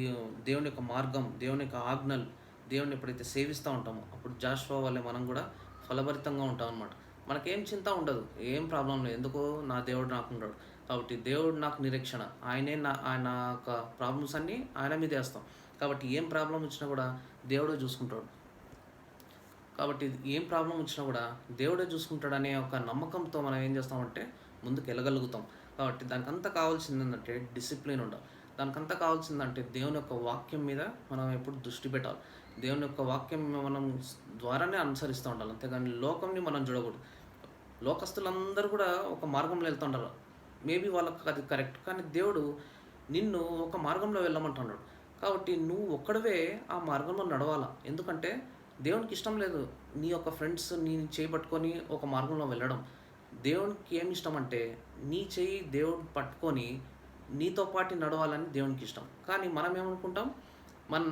A: దేవుని యొక్క మార్గం, దేవుని యొక్క ఆజ్ఞలు, దేవుని ఎప్పుడైతే సేవిస్తూ ఉంటామో అప్పుడు జాషువా వల్లే మనం కూడా ఫలభరితంగా ఉంటాం అనమాట. మనకేం చింత ఉండదు, ఏం ప్రాబ్లం లేదు. ఎందుకో నా దేవుడు నాకు ఉంటాడు కాబట్టి దేవుడు నాకు నిరీక్షణ. ఆయన యొక్క ప్రాబ్లమ్స్ అన్నీ ఆయన మీద వేస్తాం. కాబట్టి ఏం ప్రాబ్లం వచ్చినా కూడా దేవుడే చూసుకుంటాడు. కాబట్టి ఏం ప్రాబ్లం వచ్చినా కూడా దేవుడే చూసుకుంటాడు అనే ఒక నమ్మకంతో మనం ఏం చేస్తామంటే ముందుకు వెళ్ళగలుగుతాం. కాబట్టి దానికంతా కావాల్సింది ఏంటంటే డిసిప్లిన్ ఉండాలి. దానికంతా కావాల్సిందంటే దేవుని యొక్క వాక్యం మీద మనం ఎప్పుడు దృష్టి పెట్టాలి. దేవుని యొక్క వాక్యం మనం ద్వారానే అనుసరిస్తూ ఉండాలి. అంతేగాని లోకంని మనం చూడకూడదు. లోకస్తులందరూ కూడా ఒక మార్గంలో వెళ్తుంటారు. మేబీ వాళ్ళకి అది కరెక్ట్, కానీ దేవుడు నిన్ను ఒక మార్గంలో వెళ్ళమంటున్నాడు. కాబట్టి నువ్వు ఒక్కడవే ఆ మార్గంలో నడవాలా. ఎందుకంటే దేవునికి ఇష్టం లేదు నీ యొక్క ఫ్రెండ్స్ నీ చేపట్టుకొని ఒక మార్గంలో వెళ్ళడం. దేవునికి ఏమి ఇష్టం అంటే నీ చేయి దేవుడు పట్టుకొని నీతో పాటు నడవాలని దేవునికి ఇష్టం. కానీ మనం ఏమనుకుంటాం,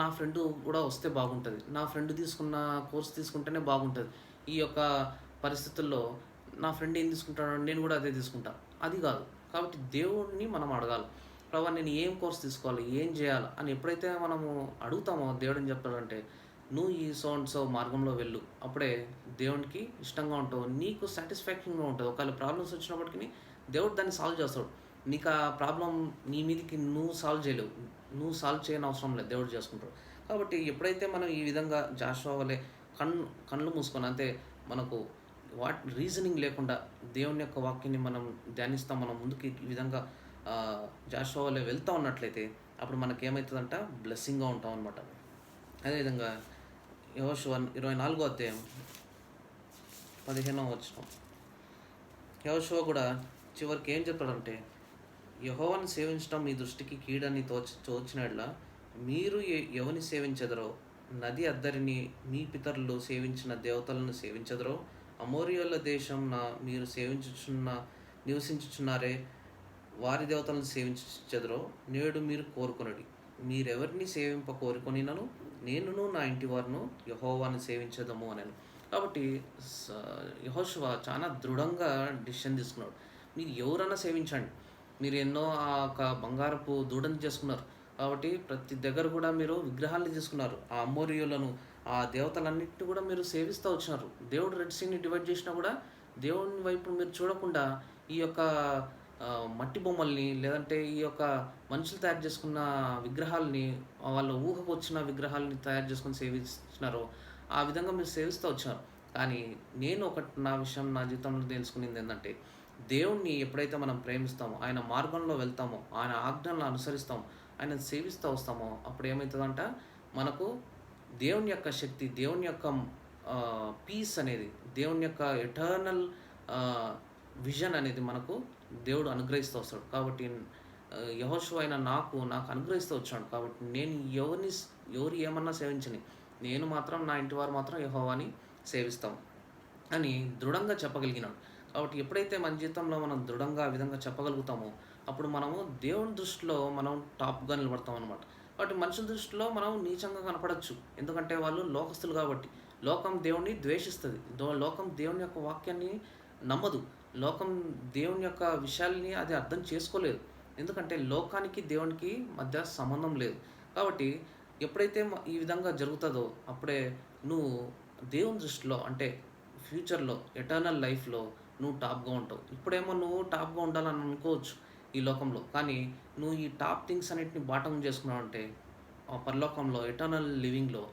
A: నా ఫ్రెండ్ కూడా వస్తే బాగుంటుంది, నా ఫ్రెండ్ తీసుకున్న కోర్స్ తీసుకుంటేనే బాగుంటుంది, ఈ యొక్క పరిస్థితుల్లో నా ఫ్రెండ్ ఏం తీసుకుంటాడో నేను కూడా అదే తీసుకుంటా, అది కాదు. కాబట్టి దేవుడిని మనం అడగాలి, ప్రభా నేను ఏం కోర్స్ తీసుకోవాలి, ఏం చేయాలి అని ఎప్పుడైతే మనము అడుగుతామో దేవుడు ఏం చెప్తాడంటే నువ్వు ఈ సో మార్గంలో వెళ్ళు. అప్పుడే దేవునికి ఇష్టంగా ఉంటావు, నీకు సాటిస్ఫాక్షన్గా ఉంటుంది. ఒకవేళ ప్రాబ్లమ్స్ వచ్చినప్పటికీ దేవుడు దాన్ని సాల్వ్ చేస్తాడు. నీకు ఆ ప్రాబ్లం నీ మీదకి నువ్వు సాల్వ్ చేయలేవు. నువ్వు సాల్వ్ చేయని అవసరం లేదు. దేవుడు చేసుకుంటాడు. కాబట్టి ఎప్పుడైతే మనం ఈ విధంగా జాషువా వలె కళ్ళు మూసుకొని అంతే మనకు రీజనింగ్ లేకుండా దేవుని యొక్క వాక్యాన్ని మనం ధ్యానిస్తాం, మనం ముందుకు ఈ విధంగా జాషువా వలె వెళ్తా ఉన్నట్లయితే అప్పుడు మనకేమవుతుందంట, బ్లెస్సింగ్గా ఉంటాం అనమాట. అదేవిధంగా యెహోషువ 24వ అధ్యాయం 15వ వచనం. యెహోషువ కూడా చివరికి ఏం చెప్తాడంటే, యెహోవాను సేవించడం మీ దృష్టికి కీడని తోచినట్లా మీరు ఎవరిని సేవించెదరో, నది అద్దరిని మీ పితరులు సేవించిన దేవతలను సేవించెదరో, అమోరియుల దేశం మీరు నివసించుచున్నారే వారి దేవతలను సేవించెదరో నేడు మీరు కోరుకొనుడి. మీరెవరిని సేవింప కోరుకొనినను నేనును నా ఇంటి వారును యెహోవాను సేవించదము అనెను. కాబట్టి యెహోషువ చాలా దృఢంగా డిసిషన్ తీసుకున్నాడు. మీరు ఎవరైనా సేవించండి. మీరు ఎన్నో ఆ యొక్క బంగారపు దూడని చేసుకున్నారు. కాబట్టి ప్రతి దగ్గర కూడా మీరు విగ్రహాలను చేసుకున్నారు. ఆ అమోరియులను, ఆ దేవతలన్నిటిని కూడా మీరు సేవిస్తూ వచ్చినారు. దేవుడు రెడ్ సీని డివైడ్ చేసినా కూడా దేవుని వైపు మీరు చూడకుండా ఈ యొక్క మట్టి బొమ్మల్ని, లేదంటే ఈ యొక్క మనుషులు తయారు చేసుకున్న విగ్రహాలని, వాళ్ళ ఊహకు వచ్చిన విగ్రహాలని తయారు చేసుకొని సేవిస్తున్నారు. ఆ విధంగా మీరు సేవిస్తూ వచ్చారు. కానీ నేను నా విషయం నా జీవితంలో తెలుసుకునేది ఏంటంటే, దేవుణ్ణి ఎప్పుడైతే మనం ప్రేమిస్తామో, ఆయన మార్గంలో వెళ్తామో, ఆయన ఆజ్ఞలను అనుసరిస్తామో, ఆయన సేవిస్తూ వస్తామో, అప్పుడు ఏమవుతుందంట, మనకు దేవుని యొక్క శక్తి, దేవుని యొక్క పీస్ అనేది, దేవుని యొక్క ఎటర్నల్ విజన్ అనేది మనకు దేవుడు అనుగ్రహిస్తూ వస్తాడు. కాబట్టి యెహోషువ అయిన నాకు అనుగ్రహిస్తూ వచ్చాడు. కాబట్టి నేను ఎవరు ఏమన్నా సేవించని, నేను మాత్రం నా ఇంటి వారు మాత్రం యెహోవాని సేవిస్తాం అని దృఢంగా చెప్పగలిగినాడు. కాబట్టి ఎప్పుడైతే మన జీవితంలో మనం దృఢంగా ఆ విధంగా చెప్పగలుగుతామో అప్పుడు మనము దేవుని దృష్టిలో మనం టాప్గా నిలబడతాం అనమాట. కాబట్టి మనుషుల దృష్టిలో మనం నీచంగా కనపడచ్చు. ఎందుకంటే వాళ్ళు లోకస్తులు కాబట్టి. లోకం దేవుణ్ణి ద్వేషిస్తుంది. లోకం దేవుని యొక్క వాక్యాన్ని నమ్మదు. లోకం దేవుని యొక్క విషయాల్ని అది అర్థం చేసుకోలేదు. ఎందుకంటే లోకానికి దేవునికి మధ్య సంబంధం లేదు. కాబట్టి ఎప్పుడైతే ఈ విధంగా జరుగుతుందో అప్పుడే నువ్వు దేవుని దృష్టిలో, అంటే ఫ్యూచర్లో ఎటర్నల్ లైఫ్లో నువ్వు టాప్గా ఉంటావు. ఇప్పుడేమో నువ్వు టాప్గా ఉండాలని అనుకోవచ్చు ఈ లోకంలో, కానీ నువ్వు ఈ టాప్ థింగ్స్ అన్నిటిని బాటం చేసుకున్నావు అంటే ఆ పరలోకంలో ఎటర్నల్ లివింగ్లో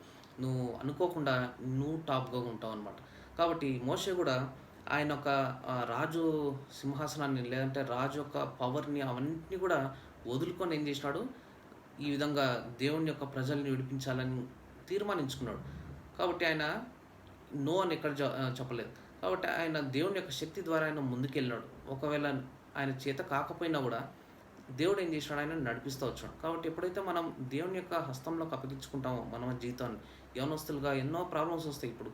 A: నువ్వు అనుకోకుండా నువ్వు టాప్గా ఉంటావు అనమాట. కాబట్టి మోషే కూడా ఆయన ఒక రాజు సింహాసనాన్ని, లేదంటే రాజు యొక్క పవర్ని అవన్నింటినీ కూడా వదులుకొని ఏం చేసినాడు, ఈ విధంగా దేవుని యొక్క ప్రజల్ని విడిపించాలని తీర్మానించుకున్నాడు. కాబట్టి ఆయన నో అని ఎక్కడ చెప్పలేదు. కాబట్టి ఆయన దేవుని యొక్క శక్తి ద్వారా ఆయన ముందుకెళ్ళినాడు. ఒకవేళ ఆయన చేత కాకపోయినా కూడా దేవుడు ఏం చేసినాడు, ఆయన నడిపిస్తూ వచ్చాడు. కాబట్టి ఎప్పుడైతే మనం దేవుని యొక్క హస్తంలోకి అప్పగించుకుంటామో మన జీవితాన్ని, యవనస్తులుగా ఎన్నో ప్రాబ్లమ్స్ వస్తాయి. ఇప్పుడు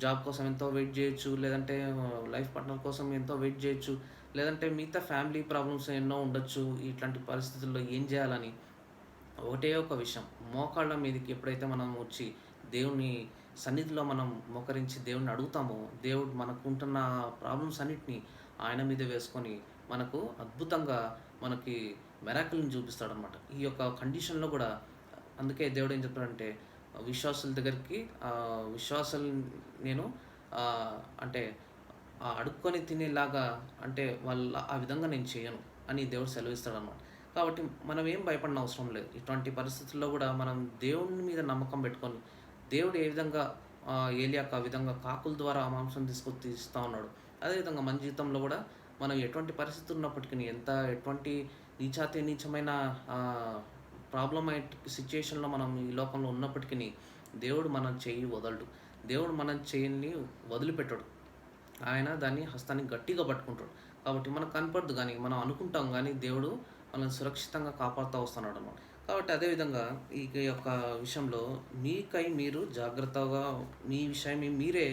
A: జాబ్ కోసం ఎంతో వెయిట్ చేయొచ్చు, లేదంటే లైఫ్ పార్ట్నర్ కోసం ఎంతో వెయిట్ చేయొచ్చు, లేదంటే మిగతా ఫ్యామిలీ ప్రాబ్లమ్స్ ఎన్నో ఉండొచ్చు. ఇట్లాంటి పరిస్థితుల్లో ఏం చేయాలని ఒకటే ఒక విషయం, మోకాళ్ళ మీదకి ఎప్పుడైతే మనం వచ్చి దేవుని సన్నిధిలో మనం మోకరించి దేవుడిని అడుగుతామో, దేవుడు మనకుంటున్న ప్రాబ్లమ్స్ అన్నిటినీ ఆయన మీద వేసుకొని మనకు అద్భుతంగా మనకి మెరాకిల్ని చూపిస్తాడనమాట. ఈ యొక్క కండిషన్లో కూడా అందుకే దేవుడు ఏం చెప్తాడంటే, విశ్వాసుల దగ్గరికి విశ్వాసాలు నేను అంటే అడుక్కొని తినేలాగా, అంటే వాళ్ళ ఆ విధంగా నేను చేయను అని దేవుడు సెలవిస్తాడనమాట. కాబట్టి మనం ఏం భయపడిన అవసరం లేదు. ఇటువంటి పరిస్థితుల్లో కూడా మనం దేవుని మీద నమ్మకం పెట్టుకొని, దేవుడు ఏ విధంగా ఏలియాకు ఆ విధంగా కాకుల ద్వారా ఆ మాంసం తీసుకొచ్చి ఇస్తూ ఉన్నాడు, అదేవిధంగా మన జీవితంలో కూడా మనం ఎటువంటి పరిస్థితి ఉన్నప్పటికీ, ఎటువంటి నీచమైన ప్రాబ్లమేటిక్ సిచ్యుయేషన్లో మనం ఈ లోకంలో ఉన్నప్పటికీ దేవుడు మన చెయ్యి వదలడు. దేవుడు మన చెయ్యిని వదిలిపెట్టడు. ఆయన దాన్ని హస్తాన్ని గట్టిగా పట్టుకుంటాడు. కాబట్టి మనకు కనపడదు, కానీ మనం అనుకుంటాం, కానీ దేవుడు మనల్ని సురక్షితంగా కాపాడుతూ వస్తున్నాడు అన్నమాట. కాబట్టి అదేవిధంగా ఈ యొక్క విషయంలో మీకై మీరు జాగ్రత్తగా, మీ విషయమే మీరే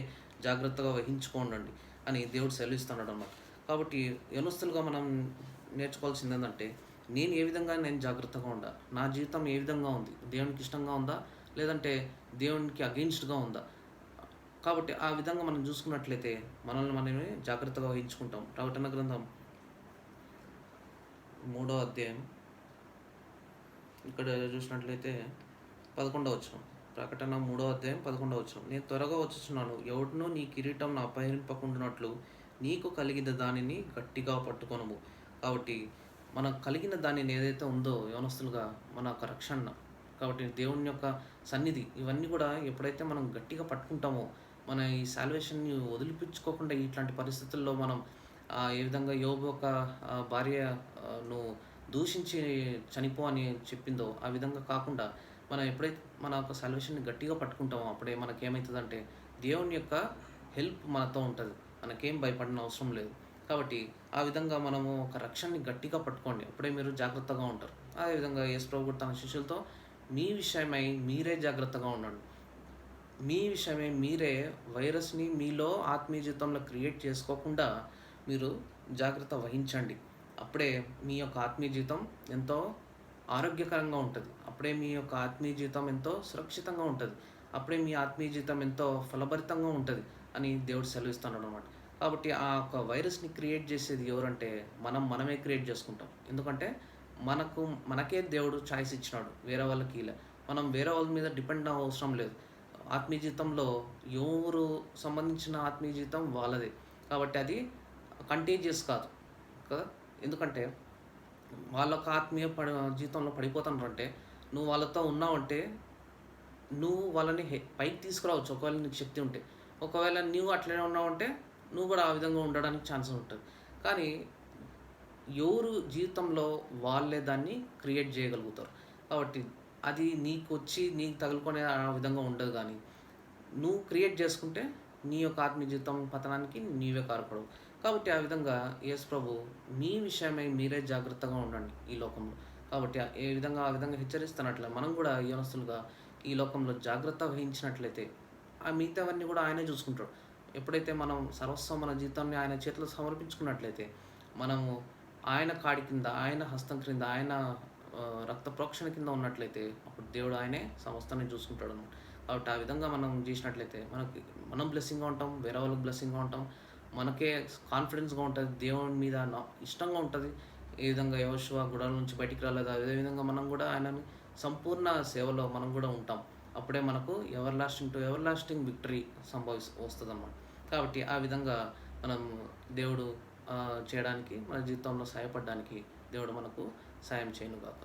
A: జాగ్రత్తగా వహించుకోండి అని దేవుడు సెలవిస్తున్నాడు అన్నమాట. కాబట్టి యవనస్తులుగా మనం నేర్చుకోవాల్సింది ఏంటంటే, నేను జాగ్రత్తగా ఉండా, నా జీవితం ఏ విధంగా ఉంది, దేవునికి ఇష్టంగా ఉందా, లేదంటే దేవునికి అగెయిన్స్ట్గా ఉందా. కాబట్టి ఆ విధంగా మనం చూసుకున్నట్లయితే మనల్ని మనమే జాగ్రత్తగా వహించుకుంటాం. ప్రకటన గ్రంథం 3వ అధ్యాయం ఇక్కడ చూసినట్లయితే 11వ వచనం. ప్రకటన 3వ అధ్యాయం 11వ వచనం. నేను త్వరగా వచ్చుచున్నాను, ఎవడునూ నీ కిరీటం అపహరింపకుండానట్లు నీకు కలిగిన దానిని గట్టిగా పట్టుకొనుము. కాబట్టి మనకు కలిగిన దానిని ఏదైతే ఉందో యవనస్తులుగా మన యొక్క రక్షణ, కాబట్టి దేవుని యొక్క సన్నిధి, ఇవన్నీ కూడా ఎప్పుడైతే మనం గట్టిగా పట్టుకుంటామో, మన ఈ సాల్వేషన్‌ని వదిలిపించుకోకుండా ఇట్లాంటి పరిస్థితుల్లో మనం ఏ విధంగా యోబు యొక్క భార్య ను దూషించి చనిపో అని చెప్పిందో, ఆ విధంగా కాకుండా మనం ఎప్పుడైతే మన యొక్క సాల్వేషన్‌ని గట్టిగా పట్టుకుంటామో, అప్పుడే మనకేమైతదంటే దేవుని యొక్క హెల్ప్ మనతో ఉంటది. మనకేం భయపడన అవసరం లేదు. కాబట్టి ఆ విధంగా మనము ఒక రక్షణని గట్టిగా పట్టుకోండి. అప్పుడే మీరు జాగ్రత్తగా ఉంటారు. అదేవిధంగా యేసుప్రభు కూడా తన శిష్యులతో మీ విషయమై మీరే జాగ్రత్తగా ఉండండి. మీ విషయమై మీరే వైరస్‌ని మీలో ఆత్మీయ జీవితంలో క్రియేట్ చేసుకోకుండా మీరు జాగ్రత్త వహించండి. అప్పుడే మీ యొక్క ఆత్మీయ జీవితం ఎంతో ఆరోగ్యకరంగా ఉంటది. అప్పుడే మీ యొక్క ఆత్మీయ జీవితం ఎంతో సురక్షితంగా ఉంటది. అప్పుడే మీ ఆత్మీయ జీవితం ఎంతో ఫలభరితంగా ఉంటది అని దేవుడు సెలవిస్తున్నాడనమాట. కాబట్టి ఆ యొక్క వైరస్‌ని క్రియేట్ చేసేది ఎవరంటే మనమే క్రియేట్ చేసుకుంటాం. ఎందుకంటే మనకే దేవుడు చాయిస్ ఇచ్చినాడు. వేరే వాళ్ళకి ఇయలే. మనం వేరే వాళ్ళ మీద డిపెండ్ అవసరం లేదు. ఆత్మీయ జీవితంలో ఎవరు సంబంధించిన ఆత్మీయ జీవితం వాళ్ళదే. కాబట్టి అది కంటేజియస్ కాదు కదా! ఎందుకంటే వాళ్ళొక ఆత్మీయ జీవితంలో పడిపోతున్నారంటే, నువ్వు వాళ్ళతో ఉన్నావంటే, నువ్వు వాళ్ళని పైకి తీసుకురావచ్చు ఒకవేళ నీకు శక్తి ఉంటే. ఒకవేళ నువ్వు అట్లనే ఉన్నావంటే, నువ్వు కూడా ఆ విధంగా ఉండడానికి ఛాన్సెస్ ఉంటది. కానీ ఎవరు జీవితంలో వాళ్ళే దాన్ని క్రియేట్ చేయగలుగుతారు. కాబట్టి అది నీకొచ్చి నీకు తగులుకునే ఆ విధంగా ఉండదు గానీ, నువ్వు క్రియేట్ చేసుకుంటే నీ యొక్క ఆత్మీయ జీవితం పతనానికి నీవే కారకుడవు. కాబట్టి ఆ విధంగా యేసు ప్రభు మీ విషయమై మీరే జాగ్రత్తగా ఉండండి ఈ లోకంలో. కాబట్టి ఏ విధంగా ఆ విధంగా హెచ్చరిస్తున్నట్లే మనం కూడా యవనస్తులుగా ఈ లోకంలో జాగ్రత్త వహించినట్లయితే ఆ మిగతావన్నీ కూడా ఆయనే చూసుకుంటాడు. ఎప్పుడైతే మనం సర్వస్వం మన జీవితాన్ని ఆయన చేతిలో సమర్పించుకున్నట్లయితే మనము ఆయన కాడి కింద, ఆయన హస్తం క్రింద, ఆయన రక్త ప్రోక్షణ కింద ఉన్నట్లయితే అప్పుడు దేవుడు ఆయనే సమస్తాన్ని చూసుకుంటాడనమాట. కాబట్టి ఆ విధంగా మనం చేసినట్లయితే మనం బ్లెస్సింగ్‌గా ఉంటాం. వేరే వాళ్ళకి బ్లెస్సింగ్‌గా ఉంటాం. మనకే కాన్ఫిడెన్స్‌గా ఉంటది. దేవుని మీద ఇష్టంగా ఉంటది. ఏ విధంగా యెహోషువ గుడారం నుంచి బయటికి రాలేదో అదే విధంగా మనం కూడా ఆయనని సంపూర్ణ సేవలో మనం కూడా ఉంటాం. అప్పుడే మనకు ఎవర్ లాస్టింగ్ విక్టరీ వస్తదనమాట. కాబట్టి ఆ విధంగా మనం దేవుడు చేయడానికి మన జీవితంలో సహాయపడడానికి దేవుడు మనకు సాయం చేయనుగాక.